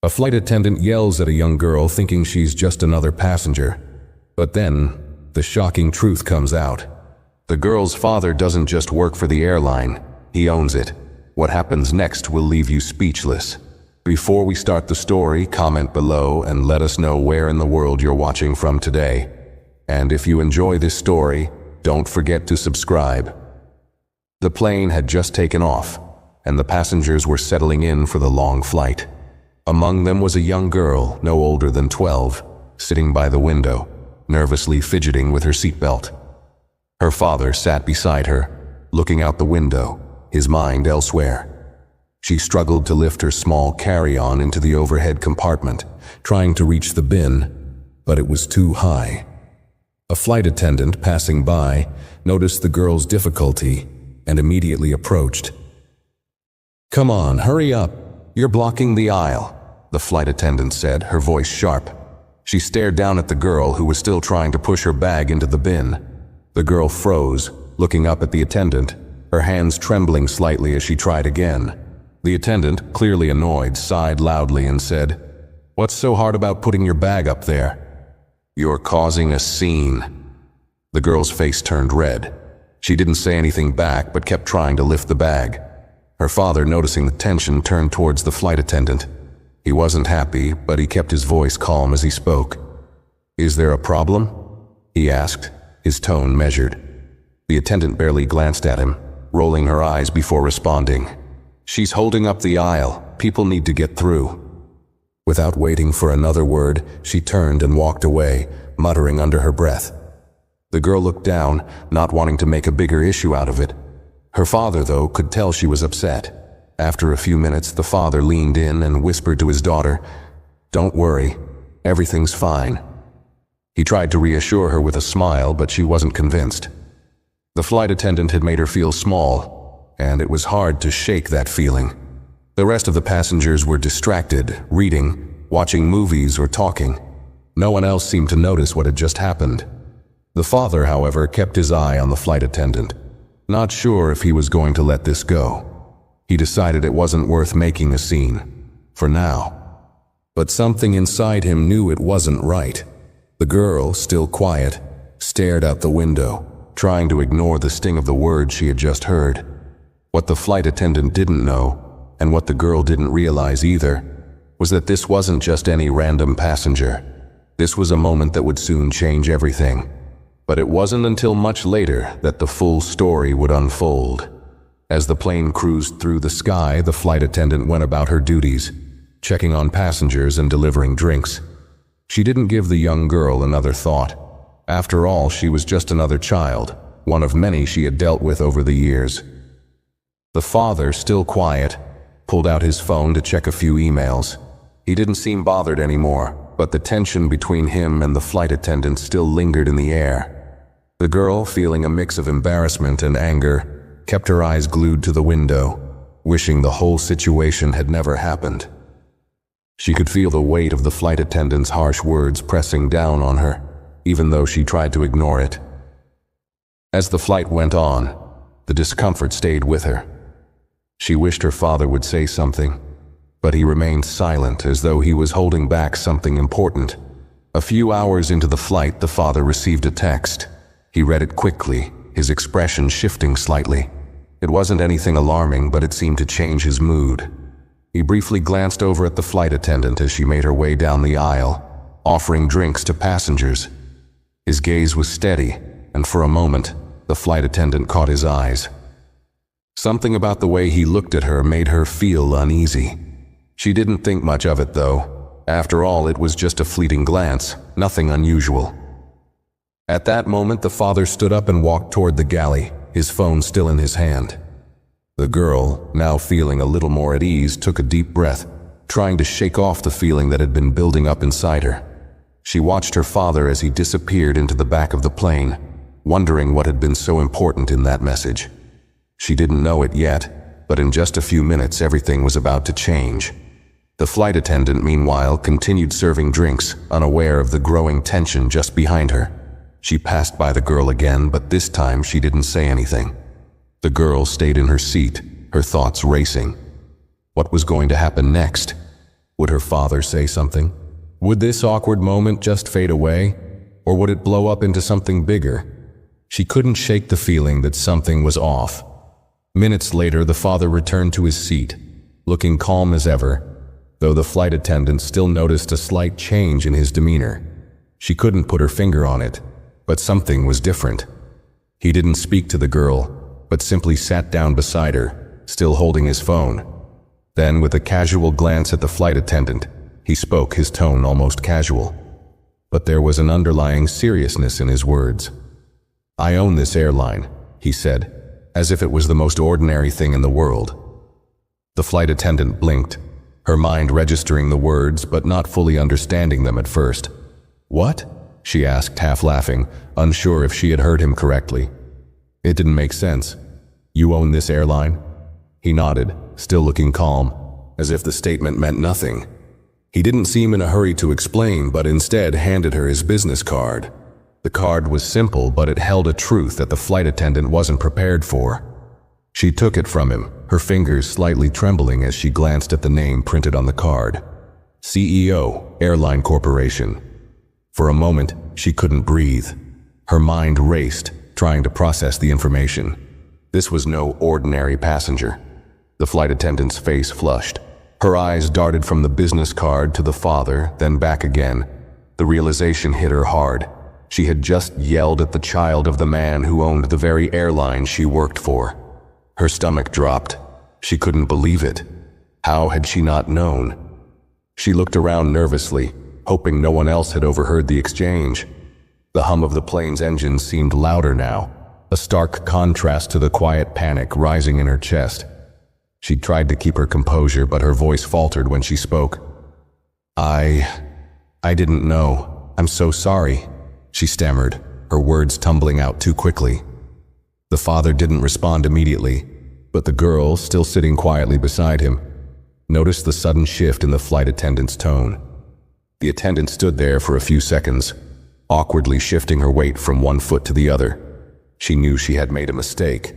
A flight attendant yells at a young girl thinking she's just another passenger. But then, the shocking truth comes out. The girl's father doesn't just work for the airline, he owns it. What happens next will leave you speechless. Before we start the story, comment below and let us know where in the world you're watching from today. And if you enjoy this story, don't forget to subscribe. The plane had just taken off, and the passengers were settling in for the long flight. Among them was a young girl, no older than 12, sitting by the window, nervously fidgeting with her seatbelt. Her father sat beside her, looking out the window, his mind elsewhere. She struggled to lift her small carry-on into the overhead compartment, trying to reach the bin, but it was too high. A flight attendant passing by noticed the girl's difficulty and immediately approached. "Come on, hurry up. You're blocking the aisle," the flight attendant said, her voice sharp. She stared down at the girl who was still trying to push her bag into the bin. The girl froze, looking up at the attendant, her hands trembling slightly as she tried again. The attendant, clearly annoyed, sighed loudly and said, "What's so hard about putting your bag up there?" "You're causing a scene." The girl's face turned red. She didn't say anything back but kept trying to lift the bag. Her father, noticing the tension, turned towards the flight attendant. He wasn't happy, but he kept his voice calm as he spoke. "Is there a problem?" he asked, his tone measured. The attendant barely glanced at him, rolling her eyes before responding. "She's holding up the aisle. People need to get through." Without waiting for another word, she turned and walked away, muttering under her breath. The girl looked down, not wanting to make a bigger issue out of it. Her father, though, could tell she was upset. After a few minutes, the father leaned in and whispered to his daughter, "Don't worry, everything's fine." He tried to reassure her with a smile, but she wasn't convinced. The flight attendant had made her feel small, and it was hard to shake that feeling. The rest of the passengers were distracted, reading, watching movies, or talking. No one else seemed to notice what had just happened. The father, however, kept his eye on the flight attendant, not sure if he was going to let this go. He decided it wasn't worth making a scene, for now. But something inside him knew it wasn't right. The girl, still quiet, stared out the window, trying to ignore the sting of the words she had just heard. What the flight attendant didn't know, and what the girl didn't realize either, was that this wasn't just any random passenger. This was a moment that would soon change everything. But it wasn't until much later that the full story would unfold. As the plane cruised through the sky, the flight attendant went about her duties, checking on passengers and delivering drinks. She didn't give the young girl another thought. After all, she was just another child, one of many she had dealt with over the years. The father, still quiet, pulled out his phone to check a few emails. He didn't seem bothered anymore, but the tension between him and the flight attendant still lingered in the air. The girl, feeling a mix of embarrassment and anger, kept her eyes glued to the window, wishing the whole situation had never happened. She could feel the weight of the flight attendant's harsh words pressing down on her, even though she tried to ignore it. As the flight went on, the discomfort stayed with her. She wished her father would say something, but he remained silent as though he was holding back something important. A few hours into the flight, the father received a text. He read it quickly, his expression shifting slightly. It wasn't anything alarming, but it seemed to change his mood. He briefly glanced over at the flight attendant as she made her way down the aisle, offering drinks to passengers. His gaze was steady, and for a moment, the flight attendant caught his eyes. Something about the way he looked at her made her feel uneasy. She didn't think much of it, though. After all, it was just a fleeting glance, nothing unusual. At that moment, the father stood up and walked toward the galley, his phone still in his hand. The girl, now feeling a little more at ease, took a deep breath, trying to shake off the feeling that had been building up inside her. She watched her father as he disappeared into the back of the plane, wondering what had been so important in that message. She didn't know it yet, but in just a few minutes everything was about to change. The flight attendant, meanwhile, continued serving drinks, unaware of the growing tension just behind her. She passed by the girl again, but this time she didn't say anything. The girl stayed in her seat, her thoughts racing. What was going to happen next? Would her father say something? Would this awkward moment just fade away, or would it blow up into something bigger? She couldn't shake the feeling that something was off. Minutes later, the father returned to his seat, looking calm as ever, though the flight attendant still noticed a slight change in his demeanor. She couldn't put her finger on it, but something was different. He didn't speak to the girl, but simply sat down beside her, still holding his phone. Then, with a casual glance at the flight attendant, he spoke, his tone almost casual. But there was an underlying seriousness in his words. "I own this airline," he said, as if it was the most ordinary thing in the world. The flight attendant blinked, her mind registering the words but not fully understanding them at first. "What?" she asked, half laughing, unsure if she had heard him correctly. It didn't make sense. "You own this airline?" He nodded, still looking calm, as if the statement meant nothing. He didn't seem in a hurry to explain, but instead handed her his business card. The card was simple, but it held a truth that the flight attendant wasn't prepared for. She took it from him, her fingers slightly trembling as she glanced at the name printed on the card. CEO, Airline Corporation. For a moment, she couldn't breathe. Her mind raced, trying to process the information. This was no ordinary passenger. The flight attendant's face flushed. Her eyes darted from the business card to the father, then back again. The realization hit her hard. She had just yelled at the child of the man who owned the very airline she worked for. Her stomach dropped. She couldn't believe it. How had she not known? She looked around nervously, hoping no one else had overheard the exchange. The hum of the plane's engine seemed louder now, a stark contrast to the quiet panic rising in her chest. She tried to keep her composure, but her voice faltered when she spoke. I didn't know. I'm so sorry," she stammered, her words tumbling out too quickly. The father didn't respond immediately, but the girl, still sitting quietly beside him, noticed the sudden shift in the flight attendant's tone. The attendant stood there for a few seconds, awkwardly shifting her weight from one foot to the other. She knew she had made a mistake,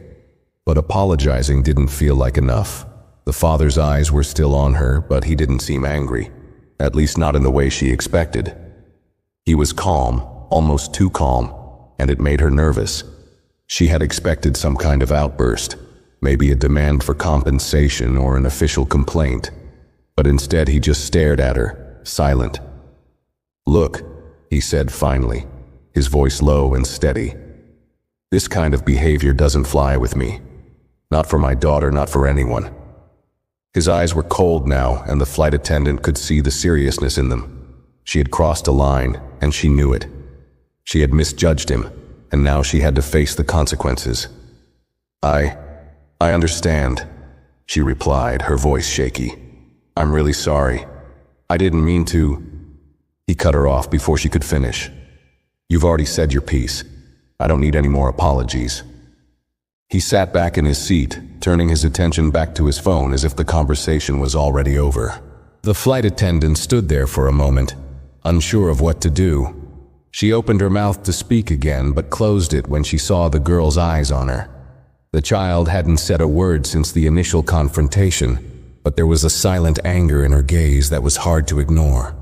but apologizing didn't feel like enough. The father's eyes were still on her, but he didn't seem angry, at least not in the way she expected. He was calm, almost too calm, and it made her nervous. She had expected some kind of outburst, maybe a demand for compensation or an official complaint, but instead he just stared at her, silent. "Look," he said finally, his voice low and steady. "This kind of behavior doesn't fly with me. Not for my daughter, not for anyone." His eyes were cold now, and the flight attendant could see the seriousness in them. She had crossed a line, and she knew it. She had misjudged him, and now she had to face the consequences. I understand," she replied, her voice shaky. "I'm really sorry. I didn't mean to." He cut her off before she could finish. "You've already said your piece. I don't need any more apologies." He sat back in his seat, turning his attention back to his phone as if the conversation was already over. The flight attendant stood there for a moment, unsure of what to do. She opened her mouth to speak again, but closed it when she saw the girl's eyes on her. The child hadn't said a word since the initial confrontation, but there was a silent anger in her gaze that was hard to ignore.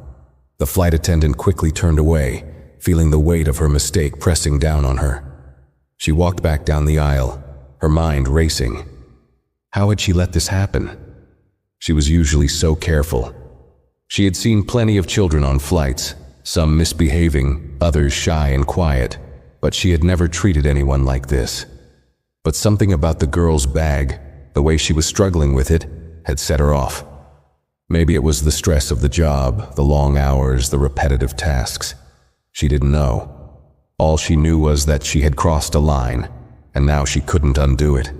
The flight attendant quickly turned away, feeling the weight of her mistake pressing down on her. She walked back down the aisle, her mind racing. How had she let this happen? She was usually so careful. She had seen plenty of children on flights, some misbehaving, others shy and quiet, but she had never treated anyone like this. But something about the girl's bag, the way she was struggling with it, had set her off. Maybe it was the stress of the job, the long hours, the repetitive tasks. She didn't know. All she knew was that she had crossed a line, and now she couldn't undo it.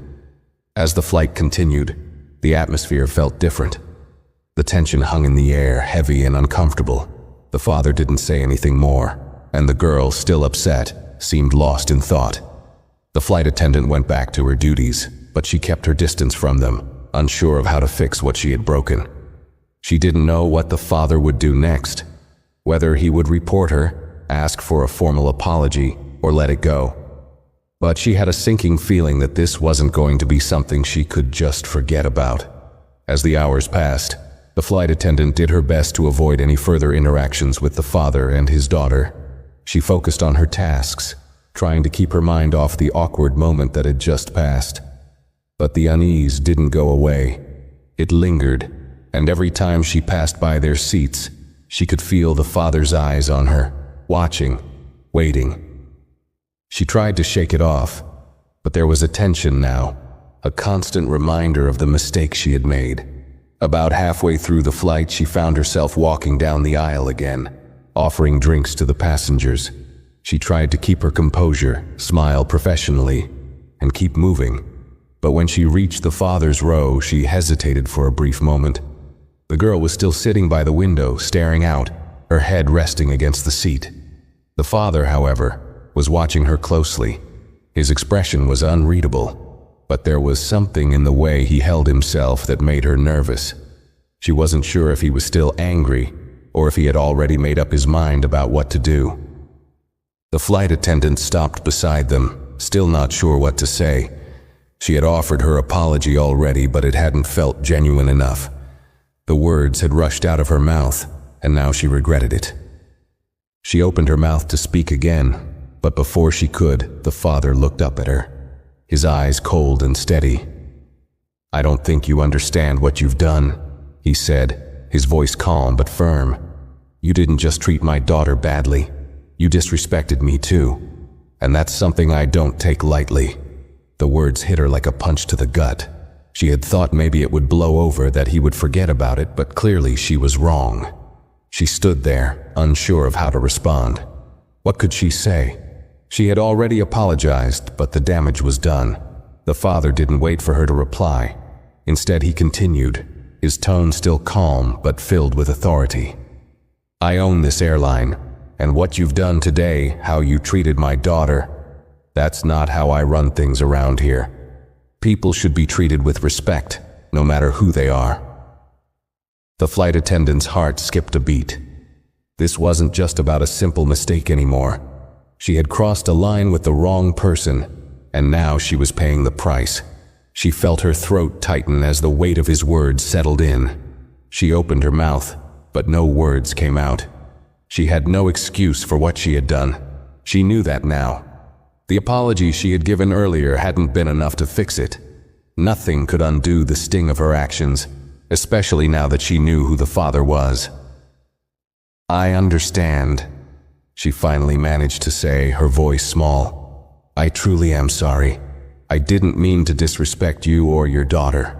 As the flight continued, the atmosphere felt different. The tension hung in the air, heavy and uncomfortable. The father didn't say anything more, and the girl, still upset, seemed lost in thought. The flight attendant went back to her duties, but she kept her distance from them, unsure of how to fix what she had broken. She didn't know what the father would do next, whether he would report her, ask for a formal apology, or let it go. But she had a sinking feeling that this wasn't going to be something she could just forget about. As the hours passed, The flight attendant did her best to avoid any further interactions with the father and his daughter. She focused on her tasks, trying to keep her mind off the awkward moment that had just passed. But the unease didn't go away. It lingered, and every time she passed by their seats, she could feel the father's eyes on her, watching, waiting. She tried to shake it off, but there was a tension now, a constant reminder of the mistake she had made. About halfway through the flight, she found herself walking down the aisle again, offering drinks to the passengers. She tried to keep her composure, smile professionally, and keep moving. But when she reached the father's row, she hesitated for a brief moment. The girl was still sitting by the window, staring out, her head resting against the seat. The father, however, was watching her closely. His expression was unreadable, but there was something in the way he held himself that made her nervous. She wasn't sure if he was still angry, or if he had already made up his mind about what to do. The flight attendant stopped beside them, still not sure what to say. She had offered her apology already, but it hadn't felt genuine enough. The words had rushed out of her mouth, and now she regretted it. She opened her mouth to speak again, but before she could, the father looked up at her, his eyes cold and steady. "I don't think you understand what you've done," he said, his voice calm but firm. "You didn't just treat my daughter badly. You disrespected me too, and that's something I don't take lightly." The words hit her like a punch to the gut. She had thought maybe it would blow over, that he would forget about it, but clearly she was wrong. She stood there, unsure of how to respond. What could she say? She had already apologized, but the damage was done. The father didn't wait for her to reply. Instead, he continued, his tone still calm but filled with authority. "I own this airline, and what you've done today, how you treated my daughter, that's not how I run things around here. People should be treated with respect, no matter who they are." The flight attendant's heart skipped a beat. This wasn't just about a simple mistake anymore. She had crossed a line with the wrong person, and now she was paying the price. She felt her throat tighten as the weight of his words settled in. She opened her mouth, but no words came out. She had no excuse for what she had done. She knew that now. The apology she had given earlier hadn't been enough to fix it. Nothing could undo the sting of her actions, especially now that she knew who the father was. "I understand," she finally managed to say, her voice small. "I truly am sorry. I didn't mean to disrespect you or your daughter."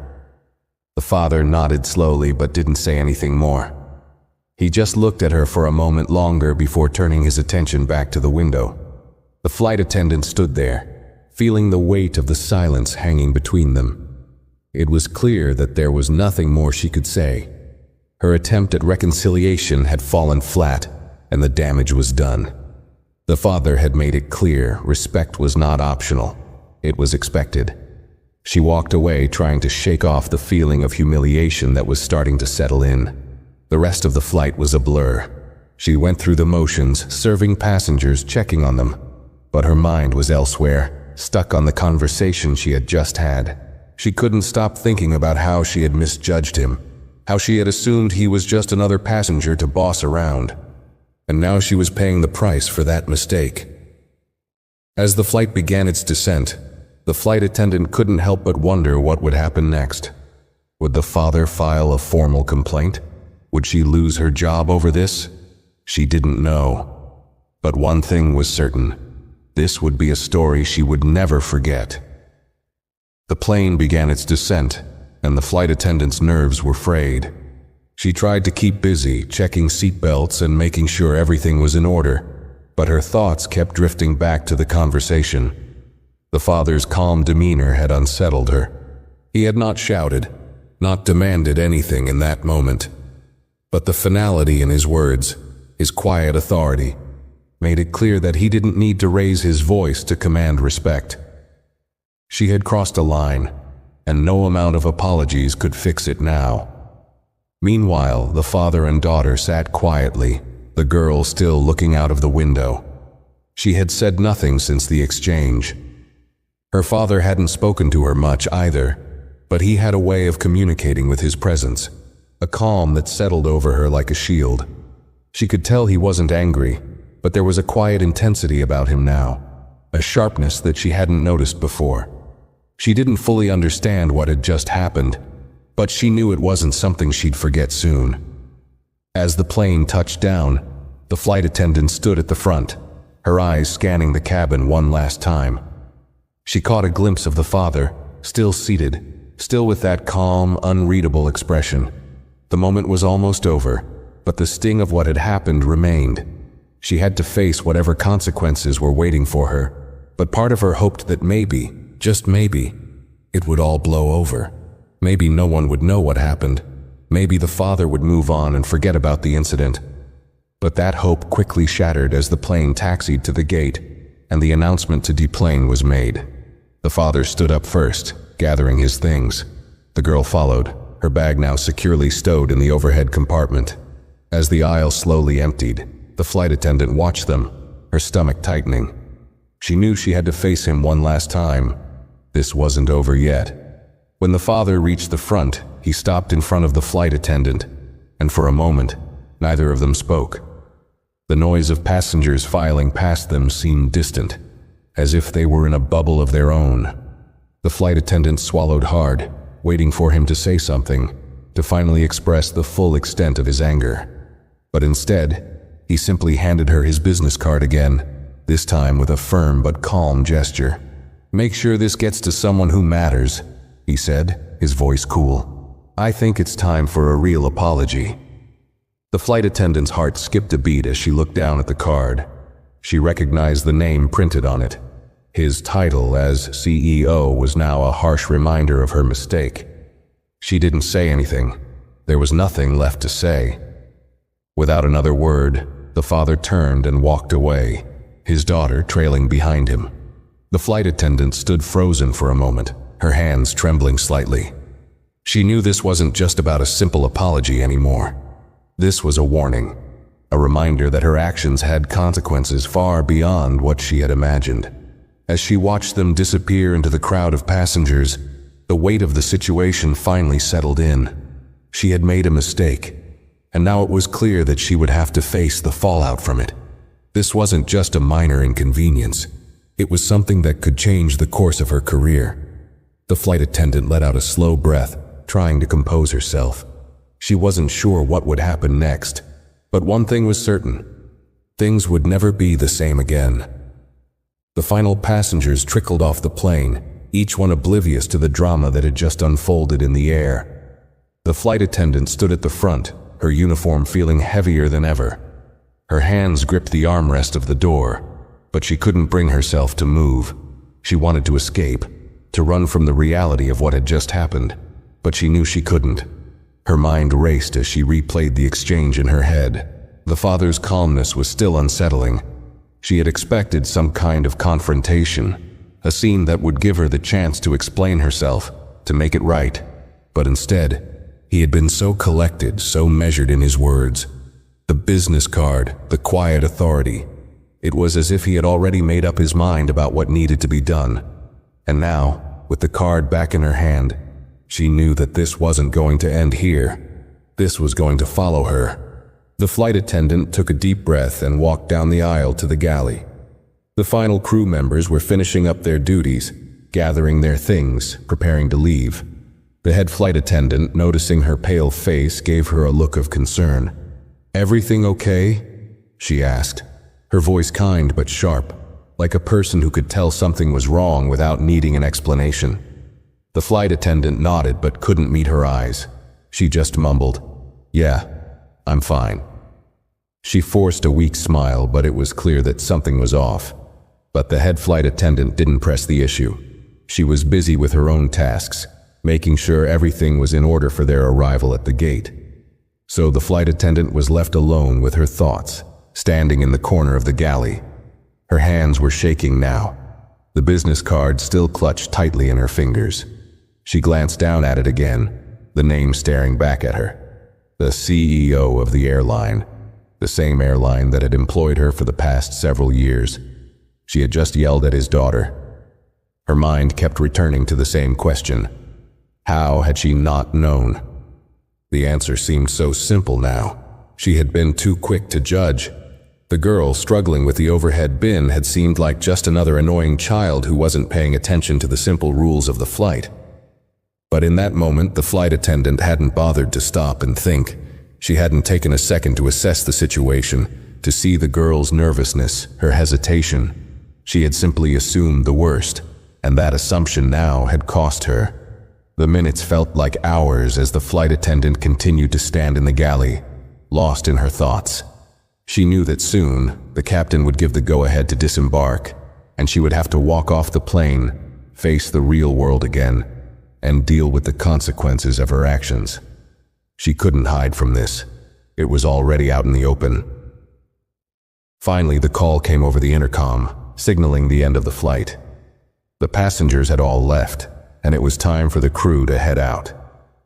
The father nodded slowly but didn't say anything more. He just looked at her for a moment longer before turning his attention back to the window. The flight attendant stood there, feeling the weight of the silence hanging between them. It was clear that there was nothing more she could say. Her attempt at reconciliation had fallen flat, and the damage was done. The father had made it clear respect was not optional. It was expected. She walked away, trying to shake off the feeling of humiliation that was starting to settle in. The rest of the flight was a blur. She went through the motions, serving passengers, checking on them. But her mind was elsewhere, stuck on the conversation she had just had. She couldn't stop thinking about how she had misjudged him, how she had assumed he was just another passenger to boss around. And now she was paying the price for that mistake. As the flight began its descent, the flight attendant couldn't help but wonder what would happen next. Would the father file a formal complaint? Would she lose her job over this? She didn't know. But one thing was certain. This would be a story she would never forget. The plane began its descent, and the flight attendant's nerves were frayed. She tried to keep busy, checking seatbelts and making sure everything was in order, but her thoughts kept drifting back to the conversation. The father's calm demeanor had unsettled her. He had not shouted, not demanded anything in that moment. But the finality in his words, his quiet authority, made it clear that he didn't need to raise his voice to command respect. She had crossed a line, and no amount of apologies could fix it now. Meanwhile, the father and daughter sat quietly, the girl still looking out of the window. She had said nothing since the exchange. Her father hadn't spoken to her much either, but he had a way of communicating with his presence. a calm that settled over her like a shield. She could tell he wasn't angry, but there was a quiet intensity about him now, a sharpness that she hadn't noticed before. She didn't fully understand what had just happened, but she knew it wasn't something she'd forget soon. As the plane touched down, the flight attendant stood at the front, her eyes scanning the cabin one last time. She caught a glimpse of the father, still seated, still with that calm, unreadable expression. The moment was almost over, but the sting of what had happened remained. She had to face whatever consequences were waiting for her, but part of her hoped that maybe, just maybe, it would all blow over. Maybe no one would know what happened. Maybe the father would move on and forget about the incident. But that hope quickly shattered as the plane taxied to the gate, and the announcement to deplane was made. The father stood up first, gathering his things. The girl followed, her bag now securely stowed in the overhead compartment. As the aisle slowly emptied, the flight attendant watched them, her stomach tightening. She knew she had to face him one last time. This wasn't over yet. When the father reached the front, he stopped in front of the flight attendant, and for a moment, neither of them spoke. The noise of passengers filing past them seemed distant, as if they were in a bubble of their own. The flight attendant swallowed hard, waiting for him to say something, to finally express the full extent of his anger. But instead, he simply handed her his business card again, this time with a firm but calm gesture. "Make sure this gets to someone who matters," he said, his voice cool. "I think it's time for a real apology." The flight attendant's heart skipped a beat as she looked down at the card. She recognized the name printed on it. His title as CEO was now a harsh reminder of her mistake. She didn't say anything. There was nothing left to say. Without another word, the father turned and walked away, his daughter trailing behind him. The flight attendant stood frozen for a moment, her hands trembling slightly. She knew this wasn't just about a simple apology anymore. This was a warning, a reminder that her actions had consequences far beyond what she had imagined. As she watched them disappear into the crowd of passengers, the weight of the situation finally settled in. She had made a mistake, and now it was clear that she would have to face the fallout from it. This wasn't just a minor inconvenience. It was something that could change the course of her career. The flight attendant let out a slow breath, trying to compose herself. She wasn't sure what would happen next, but one thing was certain. Things would never be the same again. The final passengers trickled off the plane, each one oblivious to the drama that had just unfolded in the air. The flight attendant stood at the front, her uniform feeling heavier than ever. Her hands gripped the armrest of the door, but she couldn't bring herself to move. She wanted to escape, to run from the reality of what had just happened, but she knew she couldn't. Her mind raced as she replayed the exchange in her head. The father's calmness was still unsettling. She had expected some kind of confrontation, a scene that would give her the chance to explain herself, to make it right. But instead, he had been so collected, so measured in his words. The business card, the quiet authority. It was as if he had already made up his mind about what needed to be done. And now, with the card back in her hand, she knew that this wasn't going to end here. This was going to follow her. The flight attendant took a deep breath and walked down the aisle to the galley. The final crew members were finishing up their duties, gathering their things, preparing to leave. The head flight attendant, noticing her pale face, gave her a look of concern. "Everything okay?" she asked, her voice kind but sharp, like a person who could tell something was wrong without needing an explanation. The flight attendant nodded but couldn't meet her eyes. She just mumbled, "Yeah, I'm fine." She forced a weak smile, but it was clear that something was off. But the head flight attendant didn't press the issue. She was busy with her own tasks, making sure everything was in order for their arrival at the gate. So the flight attendant was left alone with her thoughts, standing in the corner of the galley. Her hands were shaking now, the business card still clutched tightly in her fingers. She glanced down at it again, the name staring back at her. The CEO of the airline, the same airline that had employed her for the past several years. She had just yelled at his daughter. Her mind kept returning to the same question. How had she not known? The answer seemed so simple now. She had been too quick to judge. The girl struggling with the overhead bin had seemed like just another annoying child who wasn't paying attention to the simple rules of the flight. But in that moment, the flight attendant hadn't bothered to stop and think. She hadn't taken a second to assess the situation, to see the girl's nervousness, her hesitation. She had simply assumed the worst, and that assumption now had cost her. The minutes felt like hours as the flight attendant continued to stand in the galley, lost in her thoughts. She knew that soon, the captain would give the go-ahead to disembark, and she would have to walk off the plane, face the real world again, and deal with the consequences of her actions. She couldn't hide from this. It was already out in the open. Finally, the call came over the intercom, signaling the end of the flight. The passengers had all left, and it was time for the crew to head out.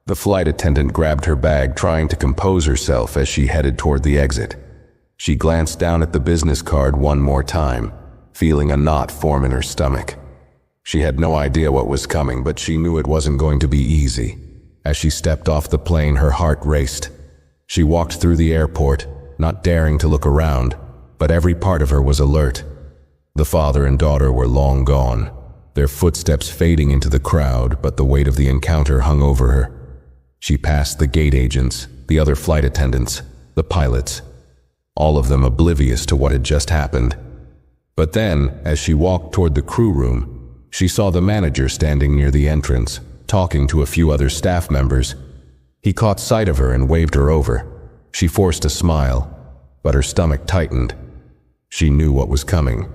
The flight attendant grabbed her bag, trying to compose herself as she headed toward the exit. She glanced down at the business card one more time, feeling a knot form in her stomach. She had no idea what was coming, but she knew it wasn't going to be easy. As she stepped off the plane, her heart raced. She walked through the airport, not daring to look around, but every part of her was alert. The father and daughter were long gone, their footsteps fading into the crowd, but the weight of the encounter hung over her. She passed the gate agents, the other flight attendants, the pilots, all of them oblivious to what had just happened. But then, as she walked toward the crew room, she saw the manager standing near the entrance, talking to a few other staff members. He caught sight of her and waved her over. She forced a smile, but her stomach tightened. She knew what was coming.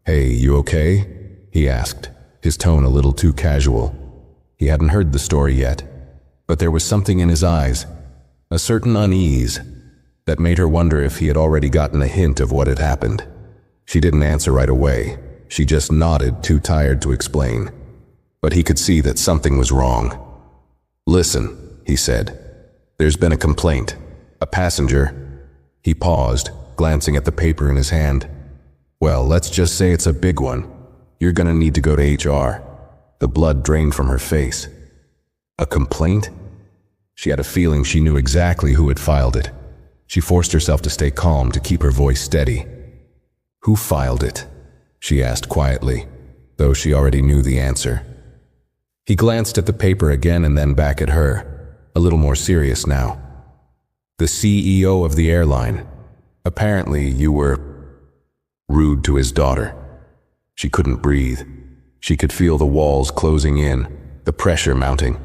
"Hey, you okay?" he asked, his tone a little too casual. He hadn't heard the story yet, but there was something in his eyes, a certain unease, that made her wonder if he had already gotten a hint of what had happened. She didn't answer right away. She just nodded, too tired to explain. But he could see that something was wrong. "Listen," he said. "There's been a complaint. A passenger." He paused, glancing at the paper in his hand. "Well, let's just say it's a big one. You're gonna need to go to HR." The blood drained from her face. A complaint? She had a feeling she knew exactly who had filed it. She forced herself to stay calm, to keep her voice steady. "Who filed it?" she asked quietly, though she already knew the answer. He glanced at the paper again and then back at her, a little more serious now. "The CEO of the airline. Apparently you were rude to his daughter." She couldn't breathe. She could feel the walls closing in, the pressure mounting.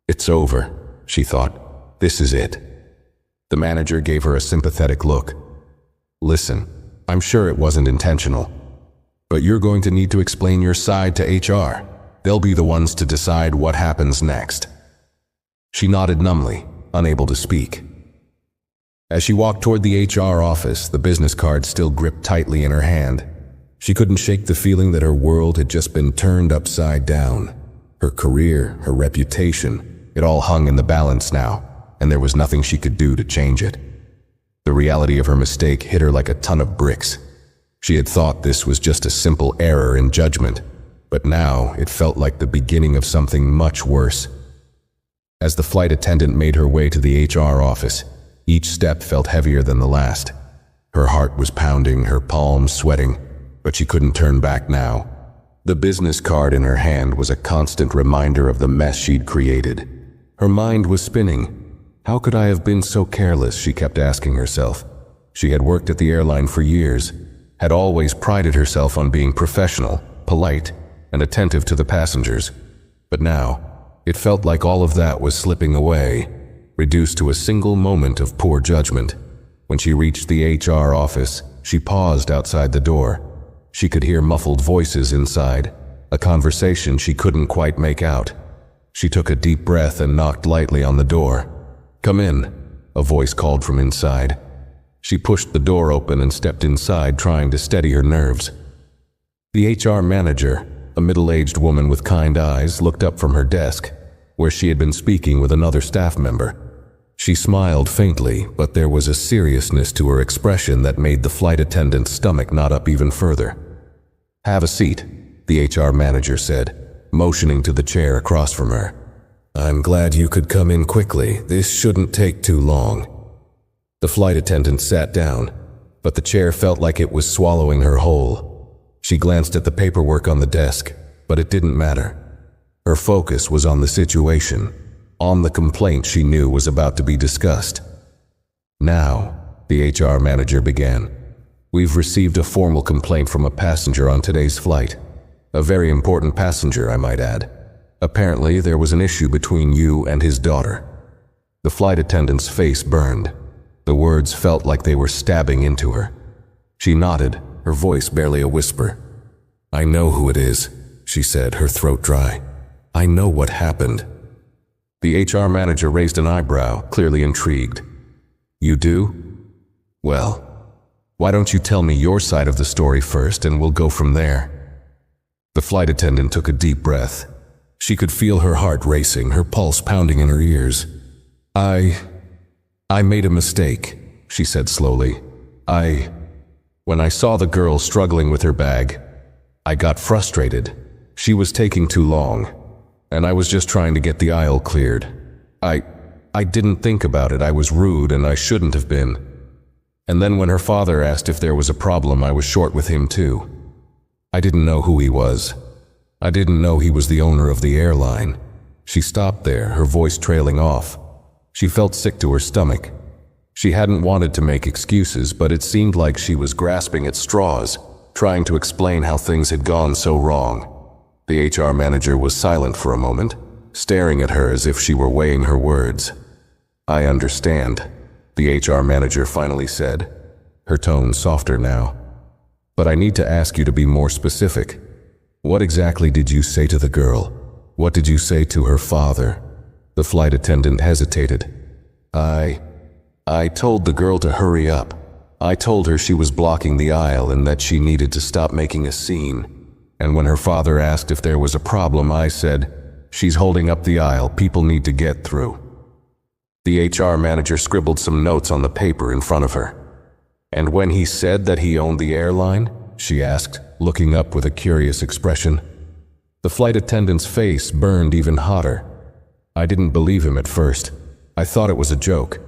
"It's over," she thought. "This is it." The manager gave her a sympathetic look. "Listen, I'm sure it wasn't intentional, but you're going to need to explain your side to HR. They'll be the ones to decide what happens next." She nodded numbly, unable to speak. As she walked toward the HR office, the business card still gripped tightly in her hand, she couldn't shake the feeling that her world had just been turned upside down. Her career, her reputation, it all hung in the balance now, and there was nothing she could do to change it. The reality of her mistake hit her like a ton of bricks. She had thought this was just a simple error in judgment, but now it felt like the beginning of something much worse. As the flight attendant made her way to the HR office, each step felt heavier than the last. Her heart was pounding, her palms sweating, but she couldn't turn back now. The business card in her hand was a constant reminder of the mess she'd created. Her mind was spinning. How could I have been so careless, she kept asking herself. She had worked at the airline for years, had always prided herself on being professional, polite, and attentive to the passengers. But now, it felt like all of that was slipping away, reduced to a single moment of poor judgment. When she reached the HR office, she paused outside the door. She could hear muffled voices inside, a conversation she couldn't quite make out. She took a deep breath and knocked lightly on the door. "Come in," a voice called from inside. She pushed the door open and stepped inside, trying to steady her nerves. The HR manager, a middle-aged woman with kind eyes, looked up from her desk, where she had been speaking with another staff member. She smiled faintly, but there was a seriousness to her expression that made the flight attendant's stomach knot up even further. "Have a seat," the HR manager said, motioning to the chair across from her. I'm glad you could come in quickly. This shouldn't take too long. The flight attendant sat down, but the chair felt like it was swallowing her whole. She glanced at the paperwork on the desk, but it didn't matter. Her focus was on the situation, on the complaint she knew was about to be discussed. Now, the HR manager began. We've received a formal complaint from a passenger on today's flight. A very important passenger, I might add. Apparently, there was an issue between you and his daughter. The flight attendant's face burned. The words felt like they were stabbing into her. She nodded, her voice barely a whisper. I know who it is, she said, her throat dry. I know what happened. The HR manager raised an eyebrow, clearly intrigued. You do? Well, why don't you tell me your side of the story first and we'll go from there? The flight attendant took a deep breath. She could feel her heart racing, her pulse pounding in her ears. I made a mistake, she said slowly. When I saw the girl struggling with her bag, I got frustrated. She was taking too long, and I was just trying to get the aisle cleared. I didn't think about it. I was rude and I shouldn't have been. And then when her father asked if there was a problem, I was short with him too. I didn't know who he was. I didn't know he was the owner of the airline. She stopped there, her voice trailing off. She felt sick to her stomach. She hadn't wanted to make excuses, but it seemed like she was grasping at straws, trying to explain how things had gone so wrong. The HR manager was silent for a moment, staring at her as if she were weighing her words. I understand, the HR manager finally said, her tone softer now. But I need to ask you to be more specific. What exactly did you say to the girl? What did you say to her father? The flight attendant hesitated. I told the girl to hurry up. I told her she was blocking the aisle and that she needed to stop making a scene. And when her father asked if there was a problem, I said, she's holding up the aisle, people need to get through. The HR manager scribbled some notes on the paper in front of her. And when he said that he owned the airline? She asked, looking up with a curious expression. The flight attendant's face burned even hotter. I didn't believe him at first. I thought it was a joke.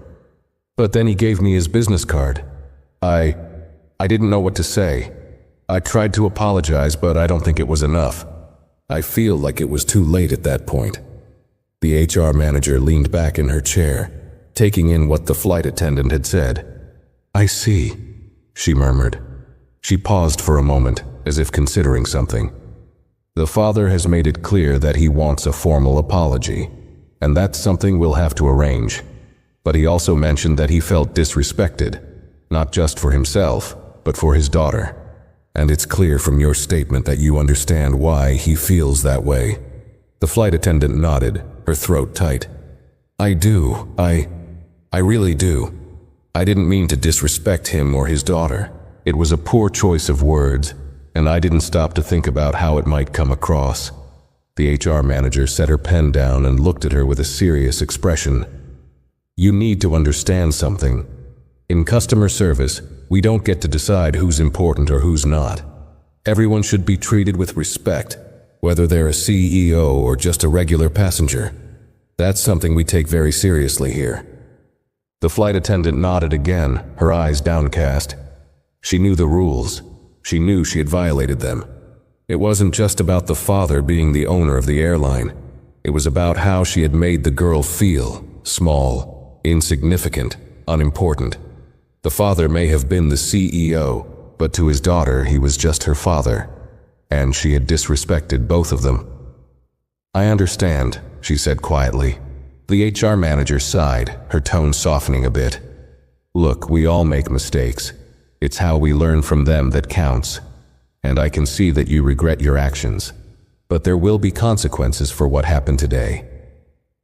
But then he gave me his business card. I didn't know what to say. I tried to apologize, but I don't think it was enough. I feel like it was too late at that point. The HR manager leaned back in her chair, taking in what the flight attendant had said. I see, she murmured. She paused for a moment, as if considering something. The father has made it clear that he wants a formal apology, and that's something we'll have to arrange. But he also mentioned that he felt disrespected, not just for himself, but for his daughter. And it's clear from your statement that you understand why he feels that way. The flight attendant nodded, her throat tight. I do. I really do. I didn't mean to disrespect him or his daughter. It was a poor choice of words, and I didn't stop to think about how it might come across. The HR manager set her pen down and looked at her with a serious expression. You need to understand something. In customer service, we don't get to decide who's important or who's not. Everyone should be treated with respect, whether they're a CEO or just a regular passenger. That's something we take very seriously here. The flight attendant nodded again, her eyes downcast. She knew the rules. She knew she had violated them. It wasn't just about the father being the owner of the airline. It was about how she had made the girl feel small, insignificant, unimportant. The father may have been the CEO, but to his daughter he was just her father, and she had disrespected both of them. I understand, she said quietly. The HR manager sighed, her tone softening a bit. Look, we all make mistakes. It's how we learn from them that counts. And I can see that you regret your actions. But there will be consequences for what happened today.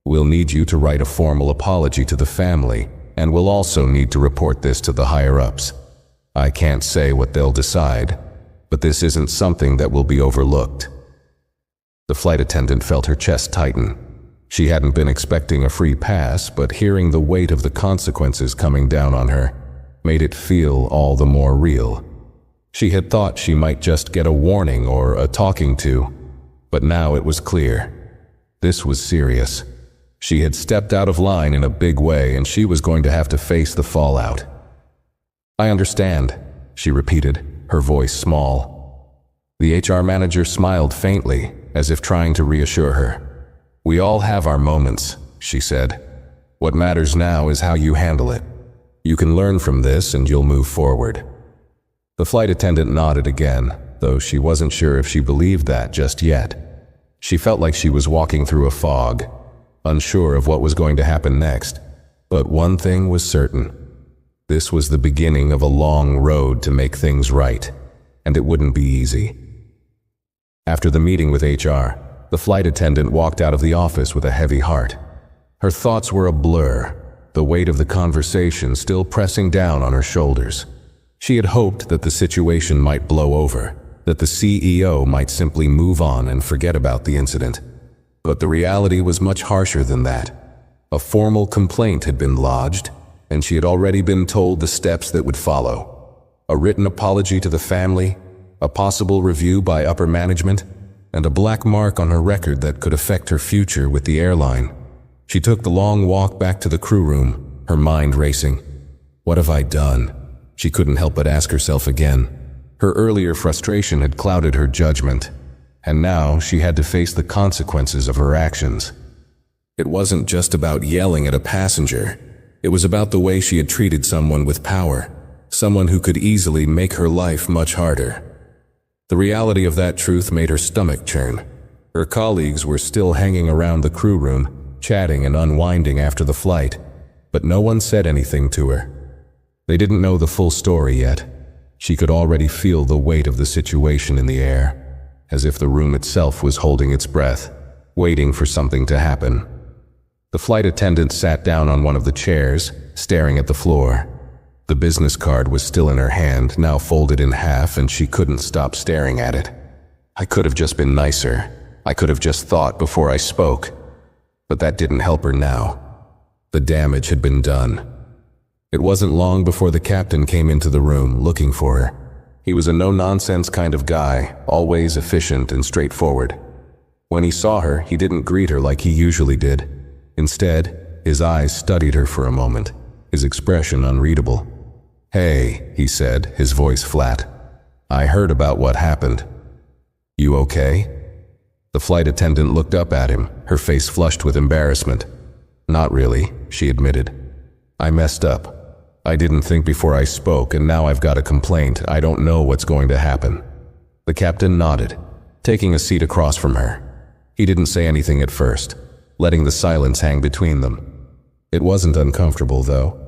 We'll need you to write a formal apology to the family, and we'll also need to report this to the higher-ups. I can't say what they'll decide, but this isn't something that will be overlooked. The flight attendant felt her chest tighten. She hadn't been expecting a free pass, but hearing the weight of the consequences coming down on her made it feel all the more real. She had thought she might just get a warning or a talking to, but now it was clear. This was serious. She had stepped out of line in a big way, and she was going to have to face the fallout. "I understand," she repeated, her voice small. The HR manager smiled faintly, as if trying to reassure her. "We all have our moments," she said. "What matters now is how you handle it. You can learn from this and you'll move forward." The flight attendant nodded again, though she wasn't sure if she believed that just yet. She felt like she was walking through a fog, unsure of what was going to happen next. But one thing was certain. This was the beginning of a long road to make things right, and it wouldn't be easy. After the meeting with HR, the flight attendant walked out of the office with a heavy heart. Her thoughts were a blur, the weight of the conversation still pressing down on her shoulders. She had hoped that the situation might blow over, that the CEO might simply move on and forget about the incident. But the reality was much harsher than that. A formal complaint had been lodged, and she had already been told the steps that would follow. A written apology to the family, a possible review by upper management, and a black mark on her record that could affect her future with the airline. She took the long walk back to the crew room, her mind racing. What have I done? She couldn't help but ask herself again. Her earlier frustration had clouded her judgment, and now she had to face the consequences of her actions. It wasn't just about yelling at a passenger. It was about the way she had treated someone with power, someone who could easily make her life much harder. The reality of that truth made her stomach churn. Her colleagues were still hanging around the crew room, chatting and unwinding after the flight, but no one said anything to her. They didn't know the full story yet. She could already feel the weight of the situation in the air, as if the room itself was holding its breath, waiting for something to happen. The flight attendant sat down on one of the chairs, staring at the floor. The business card was still in her hand, now folded in half, and she couldn't stop staring at it. I could have just been nicer. I could have just thought before I spoke. But that didn't help her now. The damage had been done. It wasn't long before the captain came into the room, looking for her. He was a no-nonsense kind of guy, always efficient and straightforward. When he saw her, he didn't greet her like he usually did. Instead, his eyes studied her for a moment, his expression unreadable. "Hey," he said, his voice flat. "I heard about what happened. You okay?" The flight attendant looked up at him, her face flushed with embarrassment. "Not really," she admitted. "I messed up. I didn't think before I spoke, and now I've got a complaint. I don't know what's going to happen." The captain nodded, taking a seat across from her. He didn't say anything at first, letting the silence hang between them. It wasn't uncomfortable, though.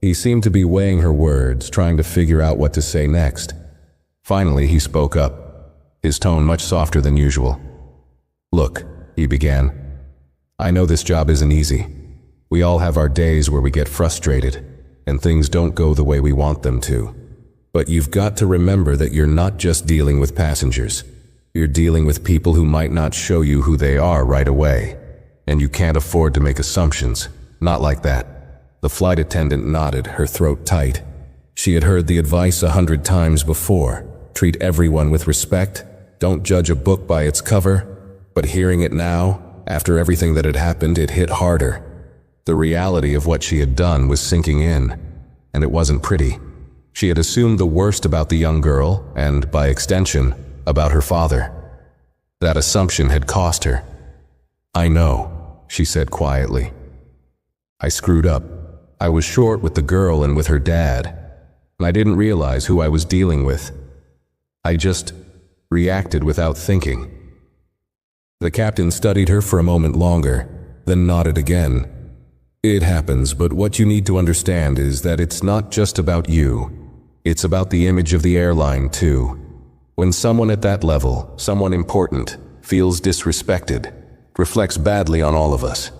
He seemed to be weighing her words, trying to figure out what to say next. Finally, he spoke up, his tone much softer than usual. "Look," he began, "I know this job isn't easy. We all have our days where we get frustrated, and things don't go the way we want them to. But you've got to remember that you're not just dealing with passengers. You're dealing with people who might not show you who they are right away. And you can't afford to make assumptions. Not like that." The flight attendant nodded, her throat tight. She had heard the advice 100 times before. Treat everyone with respect. Don't judge a book by its cover. But hearing it now, after everything that had happened, it hit harder. The reality of what she had done was sinking in, and it wasn't pretty. She had assumed the worst about the young girl, and, by extension, about her father. That assumption had cost her. "I know," she said quietly. "I screwed up. I was short with the girl and with her dad, and I didn't realize who I was dealing with. I just reacted without thinking." The captain studied her for a moment longer, then nodded again. "It happens, but what you need to understand is that it's not just about you. It's about the image of the airline, too. When someone at that level, someone important, feels disrespected, reflects badly on all of us.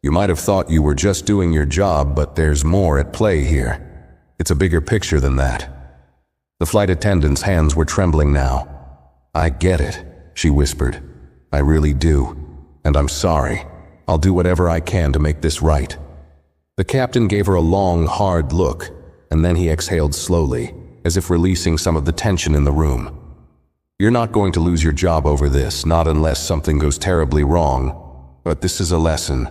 You might have thought you were just doing your job, but there's more at play here. It's a bigger picture than that." The flight attendant's hands were trembling now. "I get it," she whispered. "I really do. And I'm sorry. I'll do whatever I can to make this right." The captain gave her a long, hard look, and then he exhaled slowly, as if releasing some of the tension in the room. "You're not going to lose your job over this, not unless something goes terribly wrong. But this is a lesson.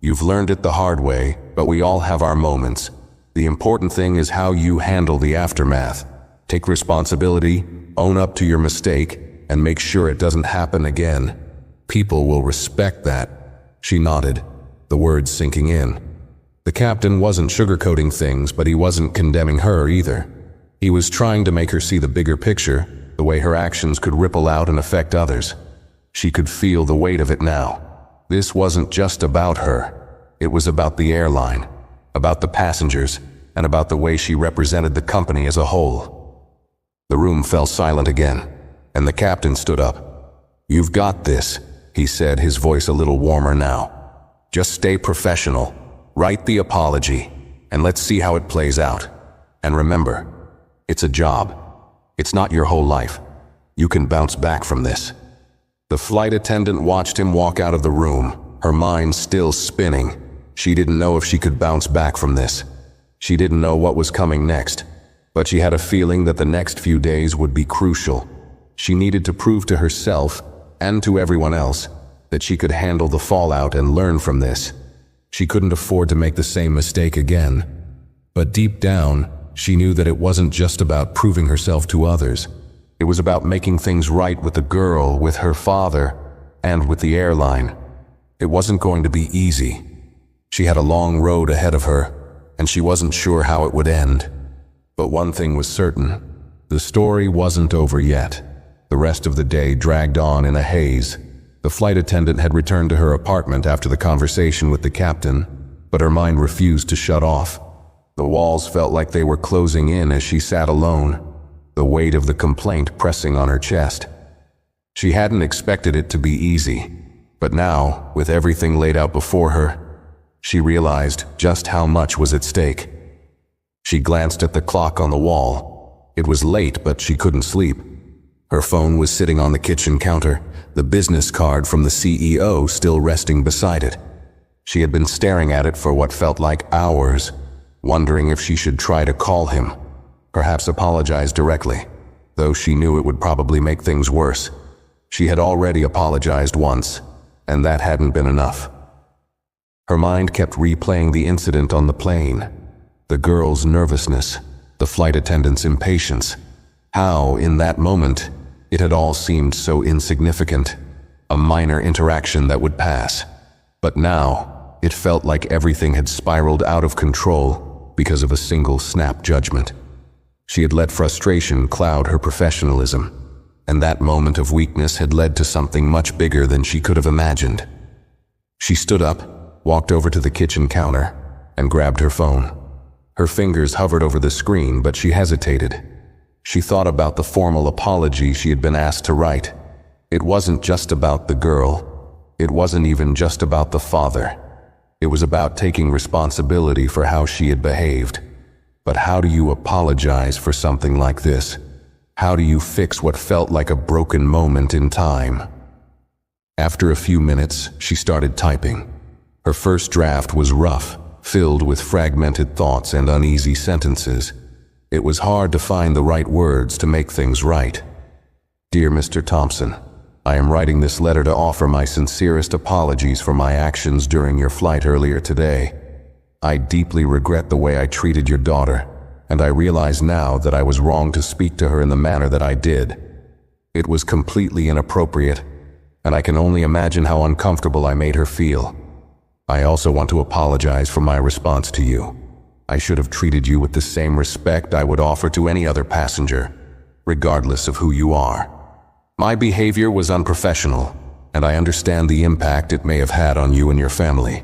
You've learned it the hard way, but we all have our moments. The important thing is how you handle the aftermath. Take responsibility, own up to your mistake, and make sure it doesn't happen again. People will respect that." She nodded, the words sinking in. The captain wasn't sugarcoating things, but he wasn't condemning her either. He was trying to make her see the bigger picture, the way her actions could ripple out and affect others. She could feel the weight of it now. This wasn't just about her. It was about the airline, about the passengers, and about the way she represented the company as a whole. The room fell silent again, and the captain stood up. "You've got this," he said, his voice a little warmer now. "Just stay professional, write the apology, and let's see how it plays out. And remember, it's a job. It's not your whole life. You can bounce back from this." The flight attendant watched him walk out of the room, her mind still spinning. She didn't know if she could bounce back from this. She didn't know what was coming next, but she had a feeling that the next few days would be crucial. She needed to prove to herself, and to everyone else, that she could handle the fallout and learn from this. She couldn't afford to make the same mistake again. But deep down, she knew that it wasn't just about proving herself to others. It was about making things right with the girl, with her father, and with the airline. It wasn't going to be easy. She had a long road ahead of her, and she wasn't sure how it would end. But one thing was certain: the story wasn't over yet. The rest of the day dragged on in a haze. The flight attendant had returned to her apartment after the conversation with the captain, but her mind refused to shut off. The walls felt like they were closing in as she sat alone, the weight of the complaint pressing on her chest. She hadn't expected it to be easy, but now, with everything laid out before her, she realized just how much was at stake. She glanced at the clock on the wall. It was late, but she couldn't sleep. Her phone was sitting on the kitchen counter, the business card from the CEO still resting beside it. She had been staring at it for what felt like hours, wondering if she should try to call him, perhaps apologize directly, though she knew it would probably make things worse. She had already apologized once, and that hadn't been enough. Her mind kept replaying the incident on the plane, the girl's nervousness, the flight attendant's impatience. How, in that moment, it had all seemed so insignificant, a minor interaction that would pass. But now, it felt like everything had spiraled out of control because of a single snap judgment. She had let frustration cloud her professionalism, and that moment of weakness had led to something much bigger than she could have imagined. She stood up, walked over to the kitchen counter, and grabbed her phone. Her fingers hovered over the screen, but she hesitated. She thought about the formal apology she had been asked to write. It wasn't just about the girl. It wasn't even just about the father. It was about taking responsibility for how she had behaved. But how do you apologize for something like this? How do you fix what felt like a broken moment in time? After a few minutes, she started typing. Her first draft was rough, filled with fragmented thoughts and uneasy sentences. It was hard to find the right words to make things right. "Dear Mr. Thompson, I am writing this letter to offer my sincerest apologies for my actions during your flight earlier today. I deeply regret the way I treated your daughter, and I realize now that I was wrong to speak to her in the manner that I did. It was completely inappropriate, and I can only imagine how uncomfortable I made her feel. I also want to apologize for my response to you. I should have treated you with the same respect I would offer to any other passenger, regardless of who you are. My behavior was unprofessional, and I understand the impact it may have had on you and your family.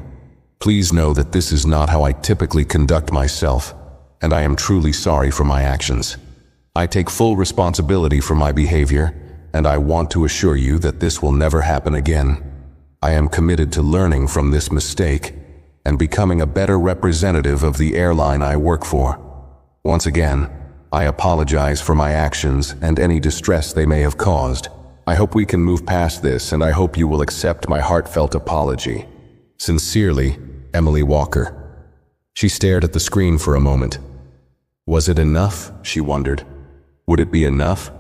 Please know that this is not how I typically conduct myself, and I am truly sorry for my actions. I take full responsibility for my behavior, and I want to assure you that this will never happen again. I am committed to learning from this mistake and becoming a better representative of the airline I work for. Once again, I apologize for my actions and any distress they may have caused. I hope we can move past this, and I hope you will accept my heartfelt apology. Sincerely, Emily Walker." She stared at the screen for a moment. Was it enough? She wondered. Would it be enough?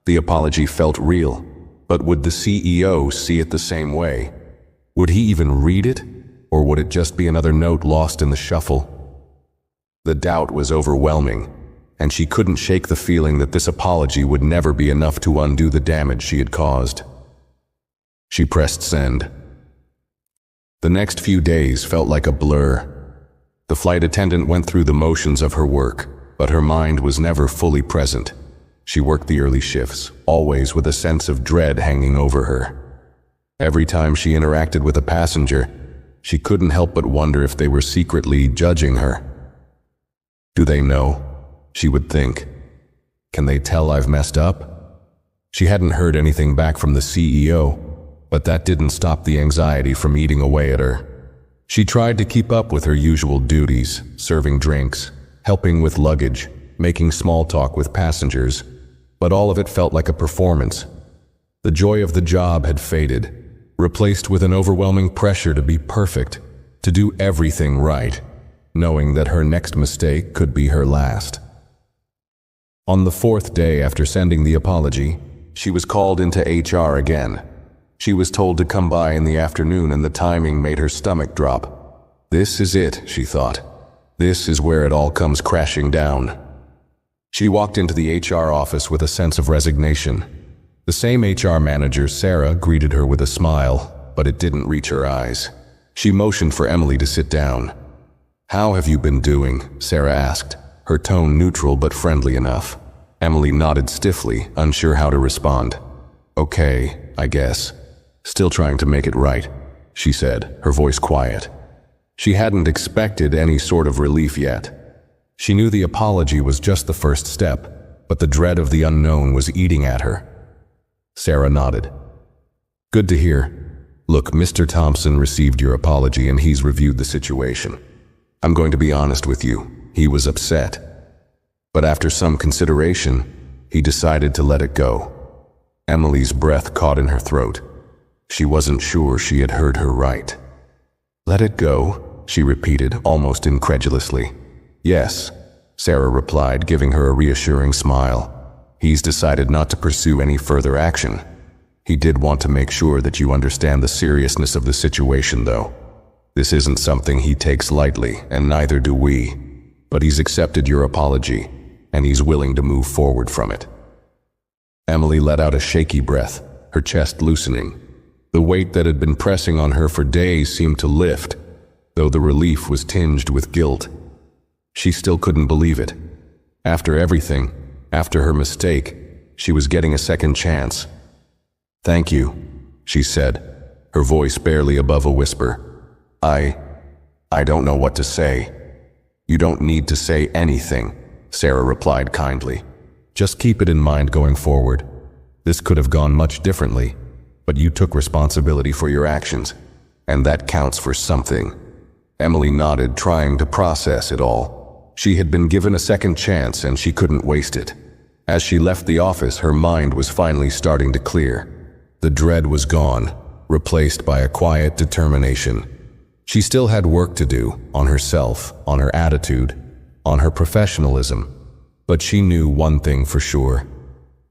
The apology felt real, but would the CEO see it the same way? Would he even read it? Or would it just be another note lost in the shuffle? The doubt was overwhelming, and she couldn't shake the feeling that this apology would never be enough to undo the damage she had caused. She pressed send. The next few days felt like a blur. The flight attendant went through the motions of her work, but her mind was never fully present. She worked the early shifts, always with a sense of dread hanging over her. Every time she interacted with a passenger, she couldn't help but wonder if they were secretly judging her. Do they know? She would think. Can they tell I've messed up? She hadn't heard anything back from the CEO, but that didn't stop the anxiety from eating away at her. She tried to keep up with her usual duties, serving drinks, helping with luggage, making small talk with passengers, but all of it felt like a performance. The joy of the job had faded, replaced with an overwhelming pressure to be perfect, to do everything right, knowing that her next mistake could be her last. On the fourth day after sending the apology, she was called into HR again. She was told to come by in the afternoon, and the timing made her stomach drop. This is it, she thought. This is where it all comes crashing down. She walked into the HR office with a sense of resignation. The same HR manager, Sarah, greeted her with a smile, but it didn't reach her eyes. She motioned for Emily to sit down. "How have you been doing?" Sarah asked, her tone neutral but friendly enough. Emily nodded stiffly, unsure how to respond. "Okay, I guess. Still trying to make it right," she said, her voice quiet. She hadn't expected any sort of relief yet. She knew the apology was just the first step, but the dread of the unknown was eating at her. Sarah nodded. "Good to hear. Look, Mr. Thompson received your apology and he's reviewed the situation. I'm going to be honest with you, he was upset. But after some consideration, he decided to let it go." Emily's breath caught in her throat. She wasn't sure she had heard her right. "Let it go?" she repeated, almost incredulously. "Yes," Sarah replied, giving her a reassuring smile. "He's decided not to pursue any further action. He did want to make sure that you understand the seriousness of the situation, though. This isn't something he takes lightly, and neither do we. But he's accepted your apology, and he's willing to move forward from it." Emily let out a shaky breath, her chest loosening. The weight that had been pressing on her for days seemed to lift, though the relief was tinged with guilt. She still couldn't believe it. After everything, after her mistake, she was getting a second chance. "Thank you," she said, her voice barely above a whisper. I don't know what to say." "You don't need to say anything," Sarah replied kindly. "Just keep it in mind going forward. This could have gone much differently, but you took responsibility for your actions, and that counts for something." Emily nodded, trying to process it all. She had been given a second chance, and she couldn't waste it. As she left the office, her mind was finally starting to clear. The dread was gone, replaced by a quiet determination. She still had work to do, on herself, on her attitude, on her professionalism, but she knew one thing for sure.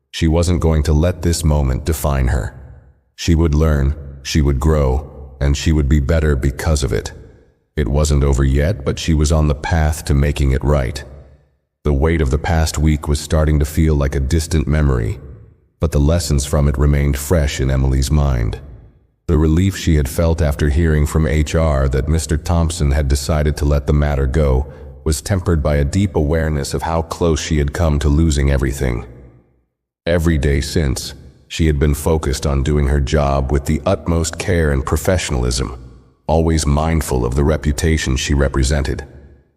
She wasn't going to let this moment define her. She would learn, she would grow, and she would be better because of it. It wasn't over yet, but she was on the path to making it right. The weight of the past week was starting to feel like a distant memory, but the lessons from it remained fresh in Emily's mind. The relief she had felt after hearing from HR that Mr. Thompson had decided to let the matter go was tempered by a deep awareness of how close she had come to losing everything. Every day since, she had been focused on doing her job with the utmost care and professionalism, always mindful of the reputation she represented,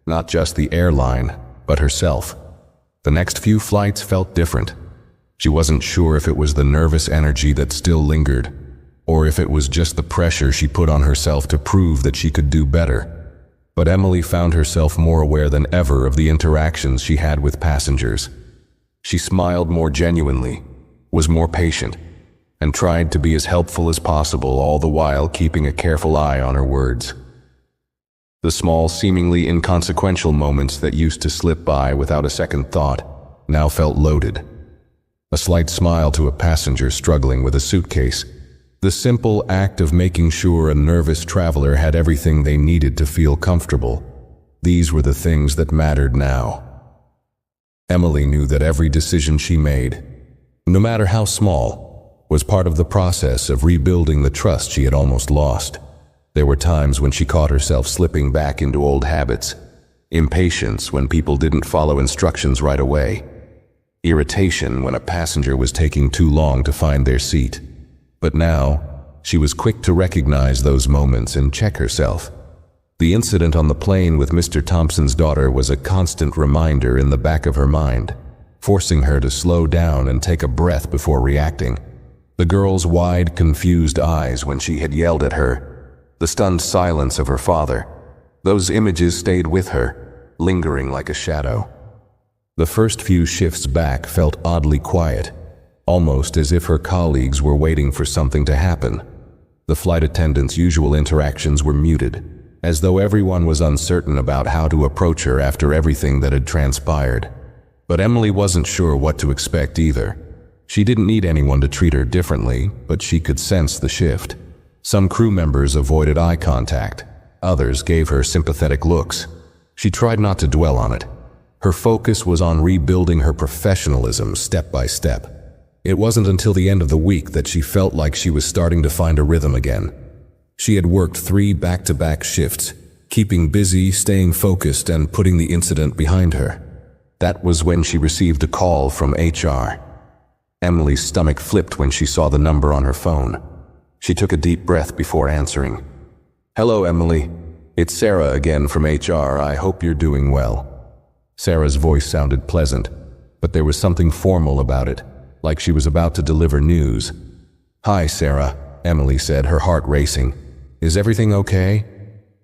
not just the airline, but herself. The next few flights felt different. She wasn't sure if it was the nervous energy that still lingered, or if it was just the pressure she put on herself to prove that she could do better. But Emily found herself more aware than ever of the interactions she had with passengers. She smiled more genuinely, was more patient, and tried to be as helpful as possible, all the while keeping a careful eye on her words. The small, seemingly inconsequential moments that used to slip by without a second thought now felt loaded. A slight smile to a passenger struggling with a suitcase, The simple act of making sure a nervous traveler had everything they needed to feel comfortable. These were the things that mattered now. Emily knew that every decision she made, no matter how small, was part of the process of rebuilding the trust she had almost lost. There were times when she caught herself slipping back into old habits, impatience when people didn't follow instructions right away, irritation when a passenger was taking too long to find their seat. But now, she was quick to recognize those moments and check herself. The incident on the plane with Mr. Thompson's daughter was a constant reminder in the back of her mind, forcing her to slow down and take a breath before reacting. The girl's wide, confused eyes when she had yelled at her, the stunned silence of her father, those images stayed with her, lingering like a shadow. The first few shifts back felt oddly quiet, almost as if her colleagues were waiting for something to happen. The flight attendant's usual interactions were muted, as though everyone was uncertain about how to approach her after everything that had transpired. But Emily wasn't sure what to expect either. She didn't need anyone to treat her differently, but she could sense the shift. Some crew members avoided eye contact. Others gave her sympathetic looks. She tried not to dwell on it. Her focus was on rebuilding her professionalism step by step. It wasn't until the end of the week that she felt like she was starting to find a rhythm again. She had worked 3 back-to-back shifts, keeping busy, staying focused, and putting the incident behind her. That was when she received a call from HR. Emily's stomach flipped when she saw the number on her phone. She took a deep breath before answering. "Hello, Emily. It's Sarah again from HR. I hope you're doing well." Sarah's voice sounded pleasant, but there was something formal about it, like she was about to deliver news. "Hi, Sarah," Emily said, her heart racing. "Is everything okay?"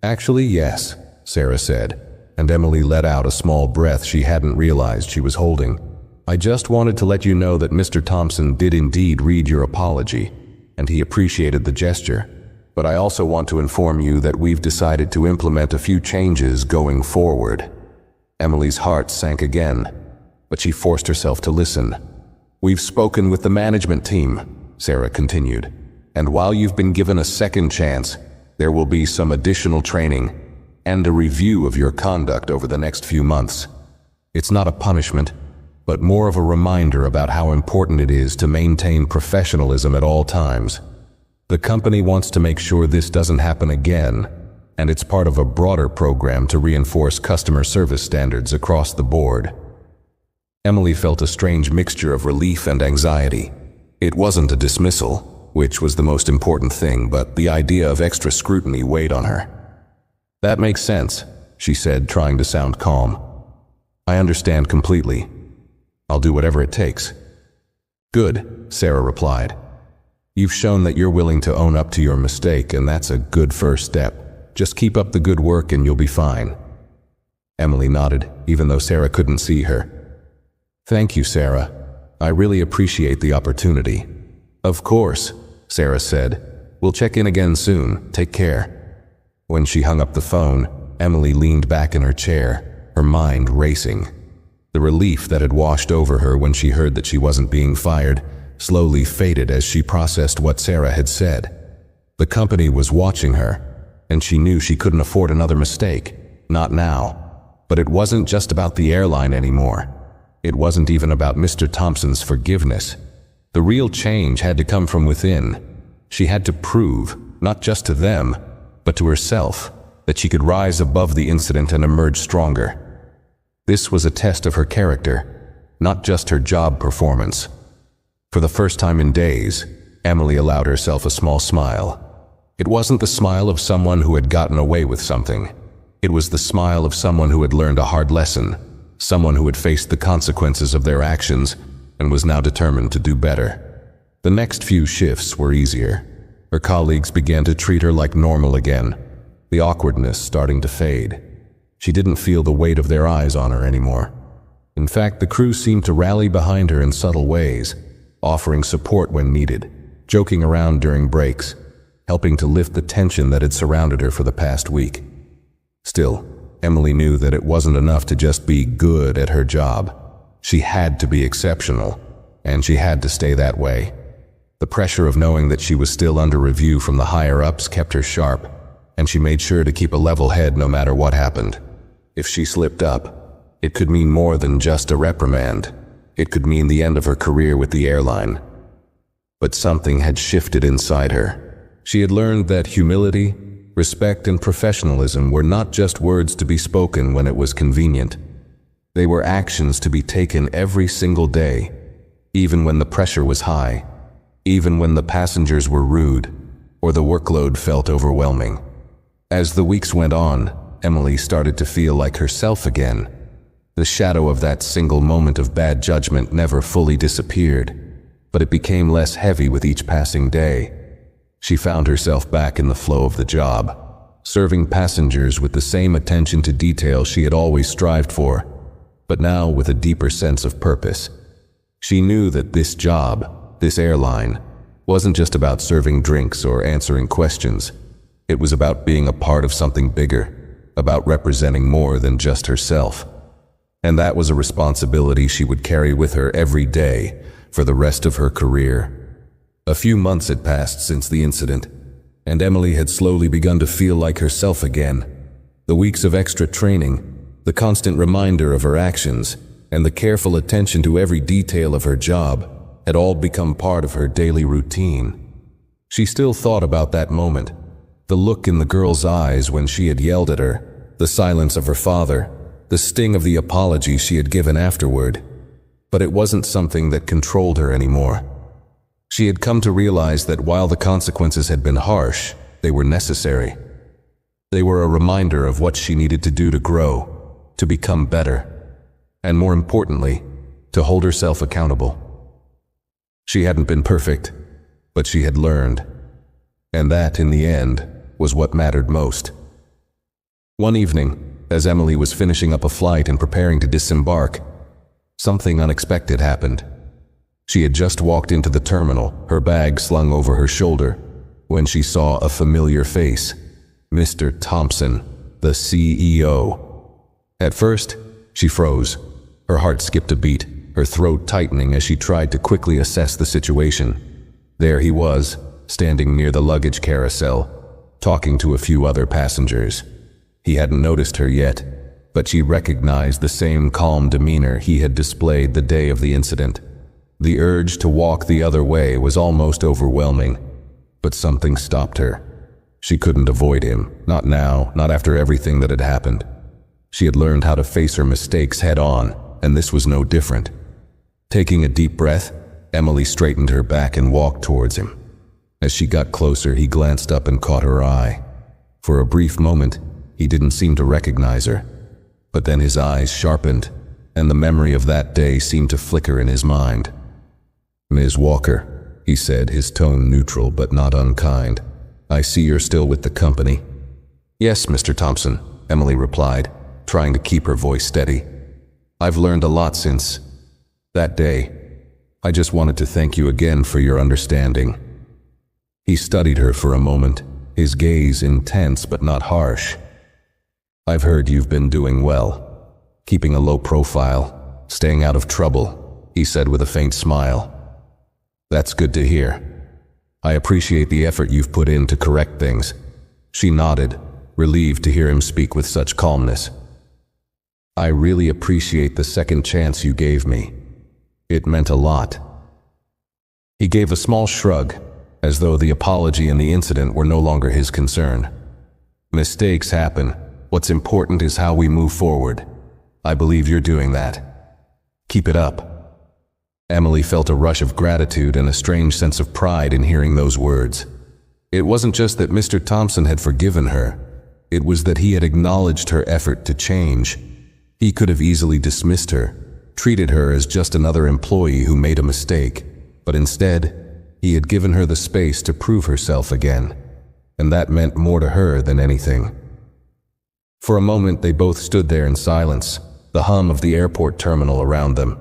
"Actually, yes," Sarah said, and Emily let out a small breath she hadn't realized she was holding. "I just wanted to let you know that Mr. Thompson did indeed read your apology, and he appreciated the gesture. But I also want to inform you that we've decided to implement a few changes going forward." Emily's heart sank again, but she forced herself to listen. "We've spoken with the management team," Sarah continued, "and while you've been given a second chance, there will be some additional training and a review of your conduct over the next few months. It's not a punishment, but more of a reminder about how important it is to maintain professionalism at all times. The company wants to make sure this doesn't happen again, and it's part of a broader program to reinforce customer service standards across the board." Emily felt a strange mixture of relief and anxiety. It wasn't a dismissal, which was the most important thing, but the idea of extra scrutiny weighed on her. "That makes sense," she said, trying to sound calm. "I understand completely. I'll do whatever it takes." "Good," Sarah replied. "You've shown that you're willing to own up to your mistake, and that's a good first step. Just keep up the good work and you'll be fine." Emily nodded, even though Sarah couldn't see her. "Thank you, Sarah. I really appreciate the opportunity." "Of course," Sarah said. "We'll check in again soon. Take care." When she hung up the phone, Emily leaned back in her chair, her mind racing. The relief that had washed over her when she heard that she wasn't being fired slowly faded as she processed what Sarah had said. The company was watching her, and she knew she couldn't afford another mistake. Not now. But it wasn't just about the airline anymore. It wasn't even about Mr. Thompson's forgiveness. The real change had to come from within. She had to prove, not just to them, but to herself, that she could rise above the incident and emerge stronger. This was a test of her character, not just her job performance. For the first time in days, Emily allowed herself a small smile. It wasn't the smile of someone who had gotten away with something. It was the smile of someone who had learned a hard lesson, someone who had faced the consequences of their actions and was now determined to do better. The next few shifts were easier. Her colleagues began to treat her like normal again, the awkwardness starting to fade. She didn't feel the weight of their eyes on her anymore. In fact, the crew seemed to rally behind her in subtle ways, offering support when needed, joking around during breaks, helping to lift the tension that had surrounded her for the past week. Still, Emily knew that it wasn't enough to just be good at her job. She had to be exceptional, and she had to stay that way. The pressure of knowing that she was still under review from the higher-ups kept her sharp, and she made sure to keep a level head no matter what happened. If she slipped up, it could mean more than just a reprimand. It could mean the end of her career with the airline. But something had shifted inside her. She had learned that humility, respect, and professionalism were not just words to be spoken when it was convenient. They were actions to be taken every single day, even when the pressure was high, even when the passengers were rude, or the workload felt overwhelming. As the weeks went on, Emily started to feel like herself again. The shadow of that single moment of bad judgment never fully disappeared, but it became less heavy with each passing day. She found herself back in the flow of the job, serving passengers with the same attention to detail she had always strived for, but now with a deeper sense of purpose. She knew that this job, this airline, wasn't just about serving drinks or answering questions. It was about being a part of something bigger, about representing more than just herself. And that was a responsibility she would carry with her every day for the rest of her career. A few months had passed since the incident, and Emily had slowly begun to feel like herself again. The weeks of extra training, the constant reminder of her actions, and the careful attention to every detail of her job had all become part of her daily routine. She still thought about that moment, the look in the girl's eyes when she had yelled at her, the silence of her father, the sting of the apology she had given afterward. But it wasn't something that controlled her anymore. She had come to realize that while the consequences had been harsh, they were necessary. They were a reminder of what she needed to do to grow, to become better, and more importantly, to hold herself accountable. She hadn't been perfect, but she had learned, and that, in the end, was what mattered most. One evening, as Emily was finishing up a flight and preparing to disembark, something unexpected happened. She had just walked into the terminal, her bag slung over her shoulder, when she saw a familiar face, Mr. Thompson, the CEO. At first, she froze. Her heart skipped a beat, her throat tightening as she tried to quickly assess the situation. There he was, standing near the luggage carousel, talking to a few other passengers. He hadn't noticed her yet, but she recognized the same calm demeanor he had displayed the day of the incident. The urge to walk the other way was almost overwhelming, but something stopped her. She couldn't avoid him, not now, not after everything that had happened. She had learned how to face her mistakes head on, and this was no different. Taking a deep breath, Emily straightened her back and walked towards him. As she got closer, he glanced up and caught her eye. For a brief moment, he didn't seem to recognize her, but then his eyes sharpened, and the memory of that day seemed to flicker in his mind. "Ms. Walker," he said, his tone neutral but not unkind. "I see you're still with the company." "Yes, Mr. Thompson," Emily replied, trying to keep her voice steady. "I've learned a lot since that day. I just wanted to thank you again for your understanding." He studied her for a moment, his gaze intense but not harsh. "I've heard you've been doing well, keeping a low profile, staying out of trouble," he said with a faint smile. "That's good to hear. I appreciate the effort you've put in to correct things." She nodded, relieved to hear him speak with such calmness. "I really appreciate the second chance you gave me. It meant a lot." He gave a small shrug, as though the apology and the incident were no longer his concern. "Mistakes happen. What's important is how we move forward. I believe you're doing that. Keep it up." Emily felt a rush of gratitude and a strange sense of pride in hearing those words. It wasn't just that Mr. Thompson had forgiven her. It was that he had acknowledged her effort to change. He could have easily dismissed her, treated her as just another employee who made a mistake, but instead, he had given her the space to prove herself again, and that meant more to her than anything. For a moment, they both stood there in silence, the hum of the airport terminal around them.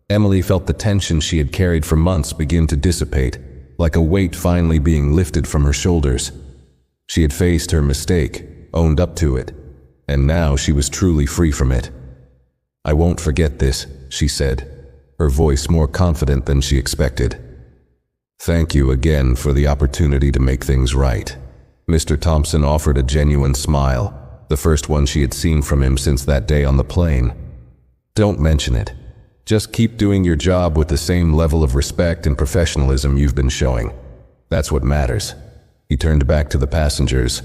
Emily felt the tension she had carried for months begin to dissipate, like a weight finally being lifted from her shoulders. She had faced her mistake, owned up to it, and now she was truly free from it. "I won't forget this," she said, her voice more confident than she expected. "Thank you again for the opportunity to make things right." Mr. Thompson offered a genuine smile, the first one she had seen from him since that day on the plane. "Don't mention it. Just keep doing your job with the same level of respect and professionalism you've been showing. That's what matters." He turned back to the passengers,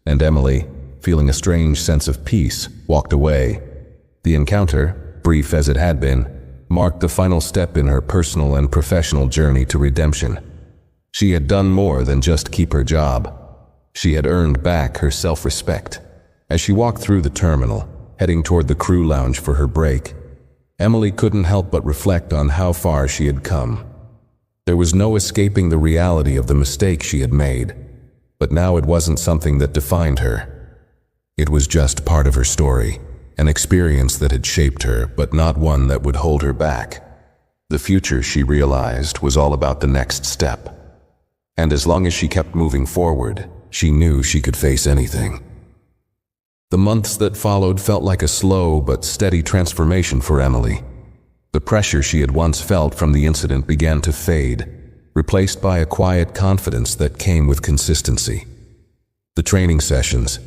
and Emily, feeling a strange sense of peace, walked away. The encounter, brief as it had been, marked the final step in her personal and professional journey to redemption. She had done more than just keep her job. She had earned back her self-respect. As she walked through the terminal, heading toward the crew lounge for her break, Emily couldn't help but reflect on how far she had come. There was no escaping the reality of the mistake she had made, but now it wasn't something that defined her. It was just part of her story, an experience that had shaped her, but not one that would hold her back. The future, she realized, was all about the next step. And as long as she kept moving forward, she knew she could face anything. The months that followed felt like a slow but steady transformation for Emily. The pressure she had once felt from the incident began to fade, replaced by a quiet confidence that came with consistency. The training sessions,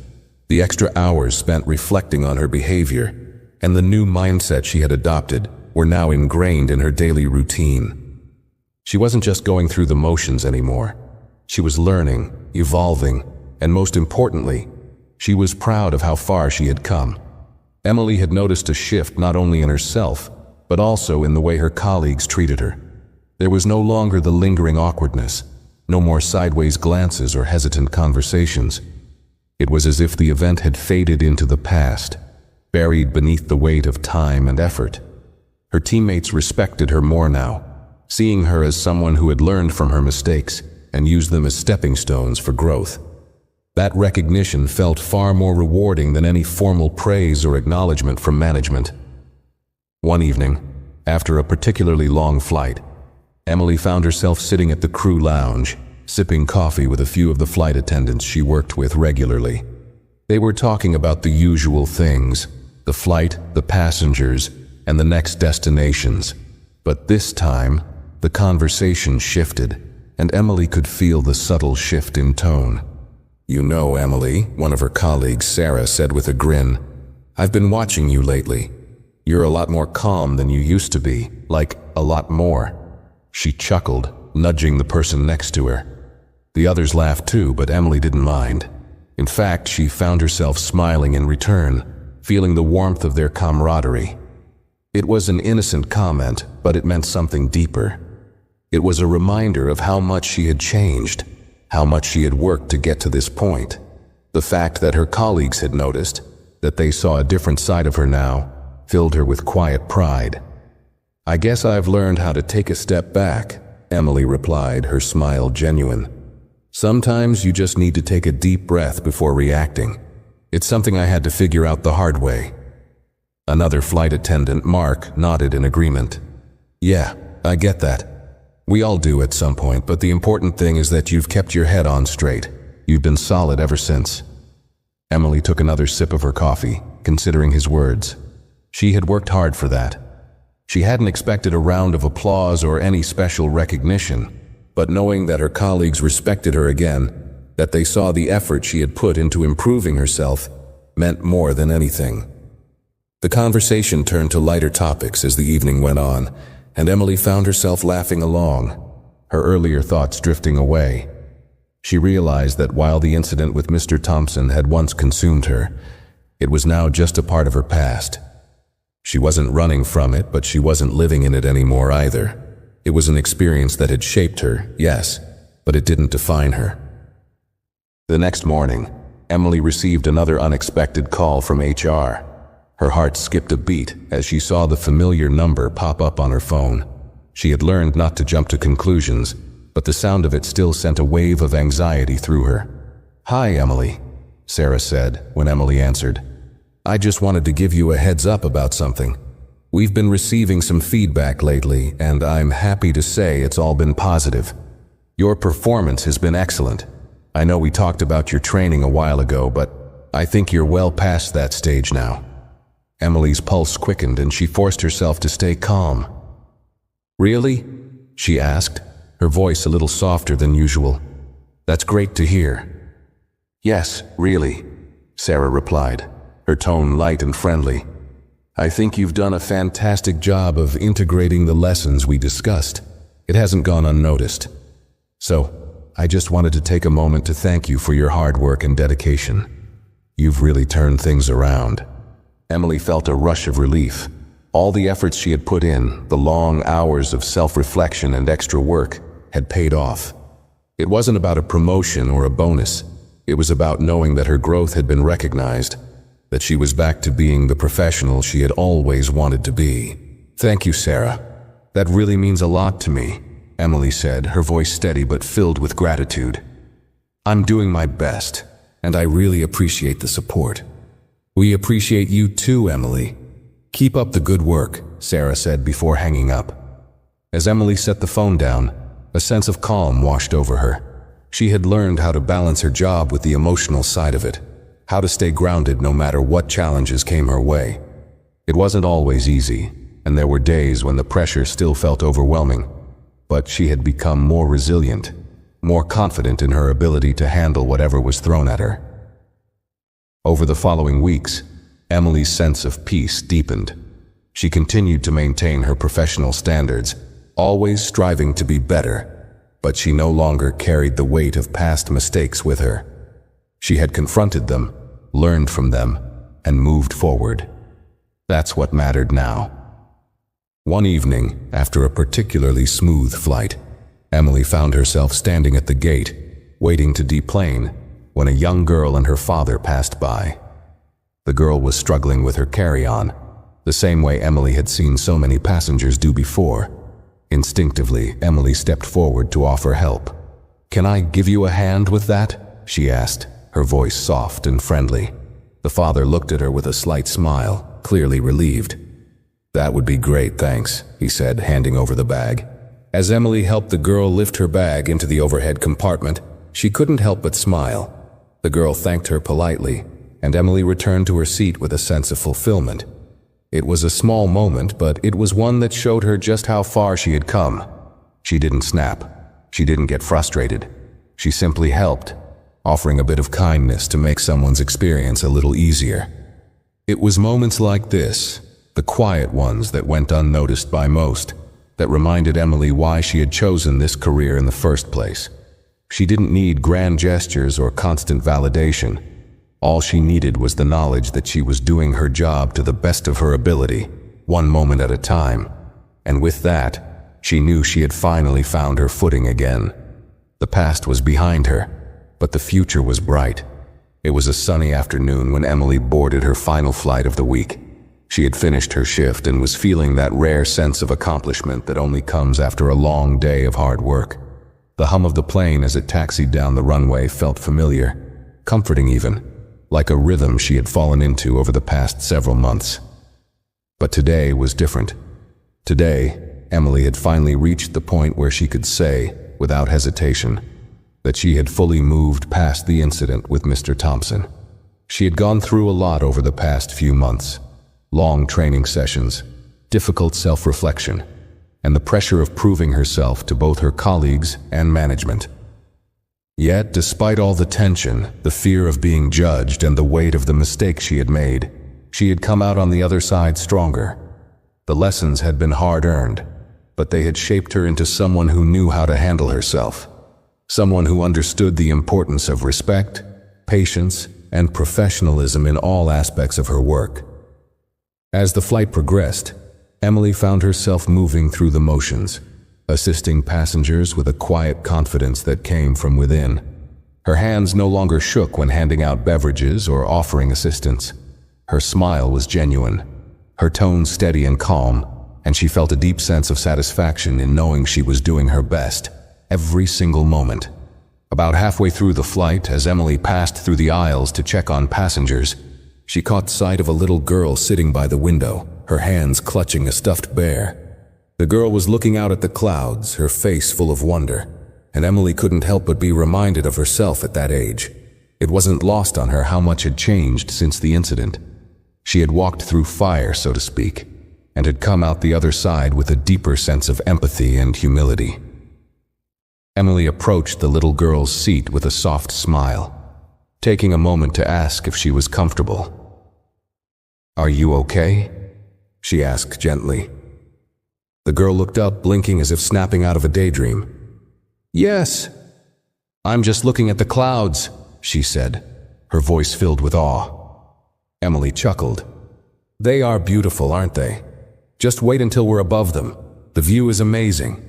the extra hours spent reflecting on her behavior, and the new mindset she had adopted were now ingrained in her daily routine. She wasn't just going through the motions anymore. She was learning, evolving, and most importantly, she was proud of how far she had come. Emily had noticed a shift not only in herself, but also in the way her colleagues treated her. There was no longer the lingering awkwardness, no more sideways glances or hesitant conversations. It was as if the event had faded into the past, buried beneath the weight of time and effort. Her teammates respected her more now, seeing her as someone who had learned from her mistakes and used them as stepping stones for growth. That recognition felt far more rewarding than any formal praise or acknowledgement from management. One evening, after a particularly long flight, Emily found herself sitting at the crew lounge, sipping coffee with a few of the flight attendants she worked with regularly. They were talking about the usual things, the flight, the passengers, and the next destinations. But this time, the conversation shifted, and Emily could feel the subtle shift in tone. "You know, Emily," one of her colleagues, Sarah, said with a grin, "I've been watching you lately. You're a lot more calm than you used to be, like a lot more." She chuckled, nudging the person next to her. The others laughed too, but Emily didn't mind. In fact, she found herself smiling in return, feeling the warmth of their camaraderie. It was an innocent comment, but it meant something deeper. It was a reminder of how much she had changed, how much she had worked to get to this point. The fact that her colleagues had noticed, that they saw a different side of her now, filled her with quiet pride. "I guess I've learned how to take a step back," Emily replied, her smile genuine. "Sometimes you just need to take a deep breath before reacting. It's something I had to figure out the hard way." Another flight attendant, Mark, nodded in agreement. "Yeah, I get that. We all do at some point, but the important thing is that you've kept your head on straight. You've been solid ever since." Emily took another sip of her coffee, considering his words. She had worked hard for that. She hadn't expected a round of applause or any special recognition, but knowing that her colleagues respected her again, that they saw the effort she had put into improving herself, meant more than anything. The conversation turned to lighter topics as the evening went on, and Emily found herself laughing along, her earlier thoughts drifting away. She realized that while the incident with Mr. Thompson had once consumed her, it was now just a part of her past. She wasn't running from it, but she wasn't living in it anymore either. It was an experience that had shaped her, yes, but it didn't define her. The next morning, Emily received another unexpected call from HR. Her heart skipped a beat as she saw the familiar number pop up on her phone. She had learned not to jump to conclusions, but the sound of it still sent a wave of anxiety through her. "Hi, Emily," Sarah said when Emily answered. "I just wanted to give you a heads up about something. We've been receiving some feedback lately, and I'm happy to say it's all been positive. Your performance has been excellent. I know we talked about your training a while ago, but I think you're well past that stage now." Emily's pulse quickened and she forced herself to stay calm. "Really?" she asked, her voice a little softer than usual. "That's great to hear." "Yes, really," Sarah replied, her tone light and friendly. "I think you've done a fantastic job of integrating the lessons we discussed. It hasn't gone unnoticed. So, I just wanted to take a moment to thank you for your hard work and dedication. You've really turned things around." Emily felt a rush of relief. All the efforts she had put in, the long hours of self-reflection and extra work, had paid off. It wasn't about a promotion or a bonus. It was about knowing that her growth had been recognized, that she was back to being the professional she had always wanted to be. "Thank you, Sarah. That really means a lot to me," Emily said, her voice steady but filled with gratitude. "I'm doing my best, and I really appreciate the support." "We appreciate you too, Emily. Keep up the good work," Sarah said before hanging up. As Emily set the phone down, a sense of calm washed over her. She had learned how to balance her job with the emotional side of it, how to stay grounded no matter what challenges came her way. It wasn't always easy, and there were days when the pressure still felt overwhelming, but she had become more resilient, more confident in her ability to handle whatever was thrown at her. Over the following weeks, Emily's sense of peace deepened. She continued to maintain her professional standards, always striving to be better, but she no longer carried the weight of past mistakes with her. She had confronted them, learned from them, and moved forward. That's what mattered now. One evening, after a particularly smooth flight, Emily found herself standing at the gate, waiting to deplane, when a young girl and her father passed by. The girl was struggling with her carry-on, the same way Emily had seen so many passengers do before. Instinctively, Emily stepped forward to offer help. "Can I give you a hand with that?" she asked, her voice soft and friendly. The father looked at her with a slight smile, clearly relieved. "That would be great, thanks," he said, handing over the bag. As Emily helped the girl lift her bag into the overhead compartment, she couldn't help but smile. The girl thanked her politely, and Emily returned to her seat with a sense of fulfillment. It was a small moment, but it was one that showed her just how far she had come. She didn't snap. She didn't get frustrated. She simply helped, offering a bit of kindness to make someone's experience a little easier. It was moments like this, the quiet ones that went unnoticed by most, that reminded Emily why she had chosen this career in the first place. She didn't need grand gestures or constant validation. All she needed was the knowledge that she was doing her job to the best of her ability, one moment at a time. And with that, she knew she had finally found her footing again. The past was behind her, but the future was bright. It was a sunny afternoon when Emily boarded her final flight of the week. She had finished her shift and was feeling that rare sense of accomplishment that only comes after a long day of hard work. The hum of the plane as it taxied down the runway felt familiar, comforting even, like a rhythm she had fallen into over the past several months. But today was different. Today, Emily had finally reached the point where she could say, without hesitation, that she had fully moved past the incident with Mr. Thompson. She had gone through a lot over the past few months. Long training sessions, difficult self-reflection, and the pressure of proving herself to both her colleagues and management. Yet, despite all the tension, the fear of being judged, and the weight of the mistakes she had made, she had come out on the other side stronger. The lessons had been hard-earned, but they had shaped her into someone who knew how to handle herself, someone who understood the importance of respect, patience, and professionalism in all aspects of her work. As the flight progressed, Emily found herself moving through the motions, assisting passengers with a quiet confidence that came from within. Her hands no longer shook when handing out beverages or offering assistance. Her smile was genuine, her tone steady and calm, and she felt a deep sense of satisfaction in knowing she was doing her best, every single moment. About halfway through the flight, as Emily passed through the aisles to check on passengers, she caught sight of a little girl sitting by the window, her hands clutching a stuffed bear. The girl was looking out at the clouds, her face full of wonder, and Emily couldn't help but be reminded of herself at that age. It wasn't lost on her how much had changed since the incident. She had walked through fire, so to speak, and had come out the other side with a deeper sense of empathy and humility. Emily approached the little girl's seat with a soft smile, taking a moment to ask if she was comfortable. "Are you okay?" she asked gently. The girl looked up, blinking as if snapping out of a daydream. "Yes. I'm just looking at the clouds," she said, her voice filled with awe. Emily chuckled. "They are beautiful, aren't they? Just wait until we're above them. The view is amazing."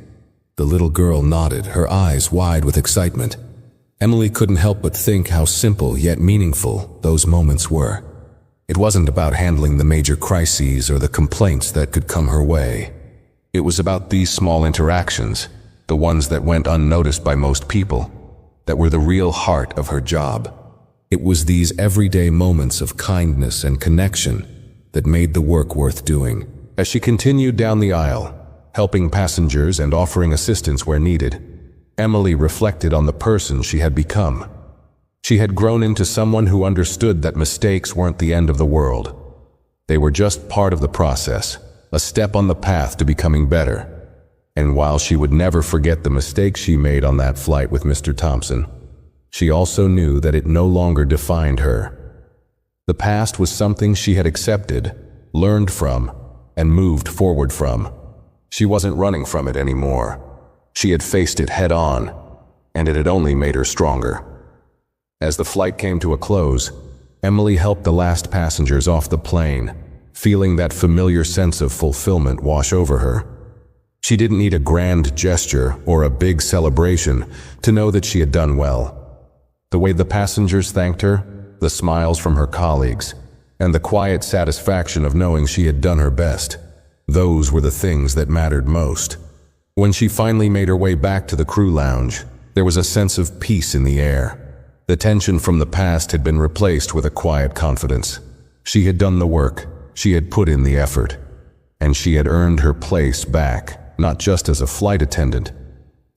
The little girl nodded, her eyes wide with excitement. Emily couldn't help but think how simple yet meaningful those moments were. It wasn't about handling the major crises or the complaints that could come her way. It was about these small interactions, the ones that went unnoticed by most people, that were the real heart of her job. It was these everyday moments of kindness and connection that made the work worth doing. As she continued down the aisle, helping passengers and offering assistance where needed, Emily reflected on the person she had become. She had grown into someone who understood that mistakes weren't the end of the world. They were just part of the process, a step on the path to becoming better. And while she would never forget the mistakes she made on that flight with Mr. Thompson, she also knew that it no longer defined her. The past was something she had accepted, learned from, and moved forward from. She wasn't running from it anymore. She had faced it head on, and it had only made her stronger. As the flight came to a close, Emily helped the last passengers off the plane, feeling that familiar sense of fulfillment wash over her. She didn't need a grand gesture or a big celebration to know that she had done well. The way the passengers thanked her, the smiles from her colleagues, and the quiet satisfaction of knowing she had done her best, those were the things that mattered most. When she finally made her way back to the crew lounge, there was a sense of peace in the air. The tension from the past had been replaced with a quiet confidence. She had done the work, she had put in the effort, and she had earned her place back, not just as a flight attendant,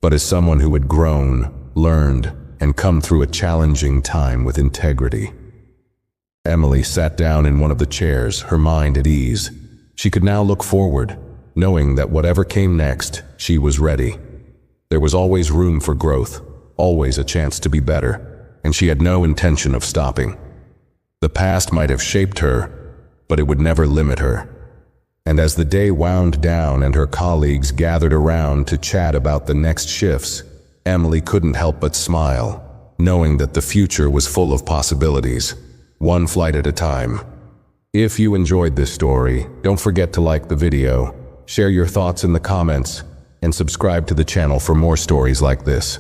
but as someone who had grown, learned, and come through a challenging time with integrity. Emily sat down in one of the chairs, her mind at ease. She could now look forward, knowing that whatever came next, she was ready. There was always room for growth, always a chance to be better, and she had no intention of stopping. The past might have shaped her, but it would never limit her. And as the day wound down and her colleagues gathered around to chat about the next shifts, Emily couldn't help but smile, knowing that the future was full of possibilities, one flight at a time. If you enjoyed this story, don't forget to like the video, share your thoughts in the comments, and subscribe to the channel for more stories like this.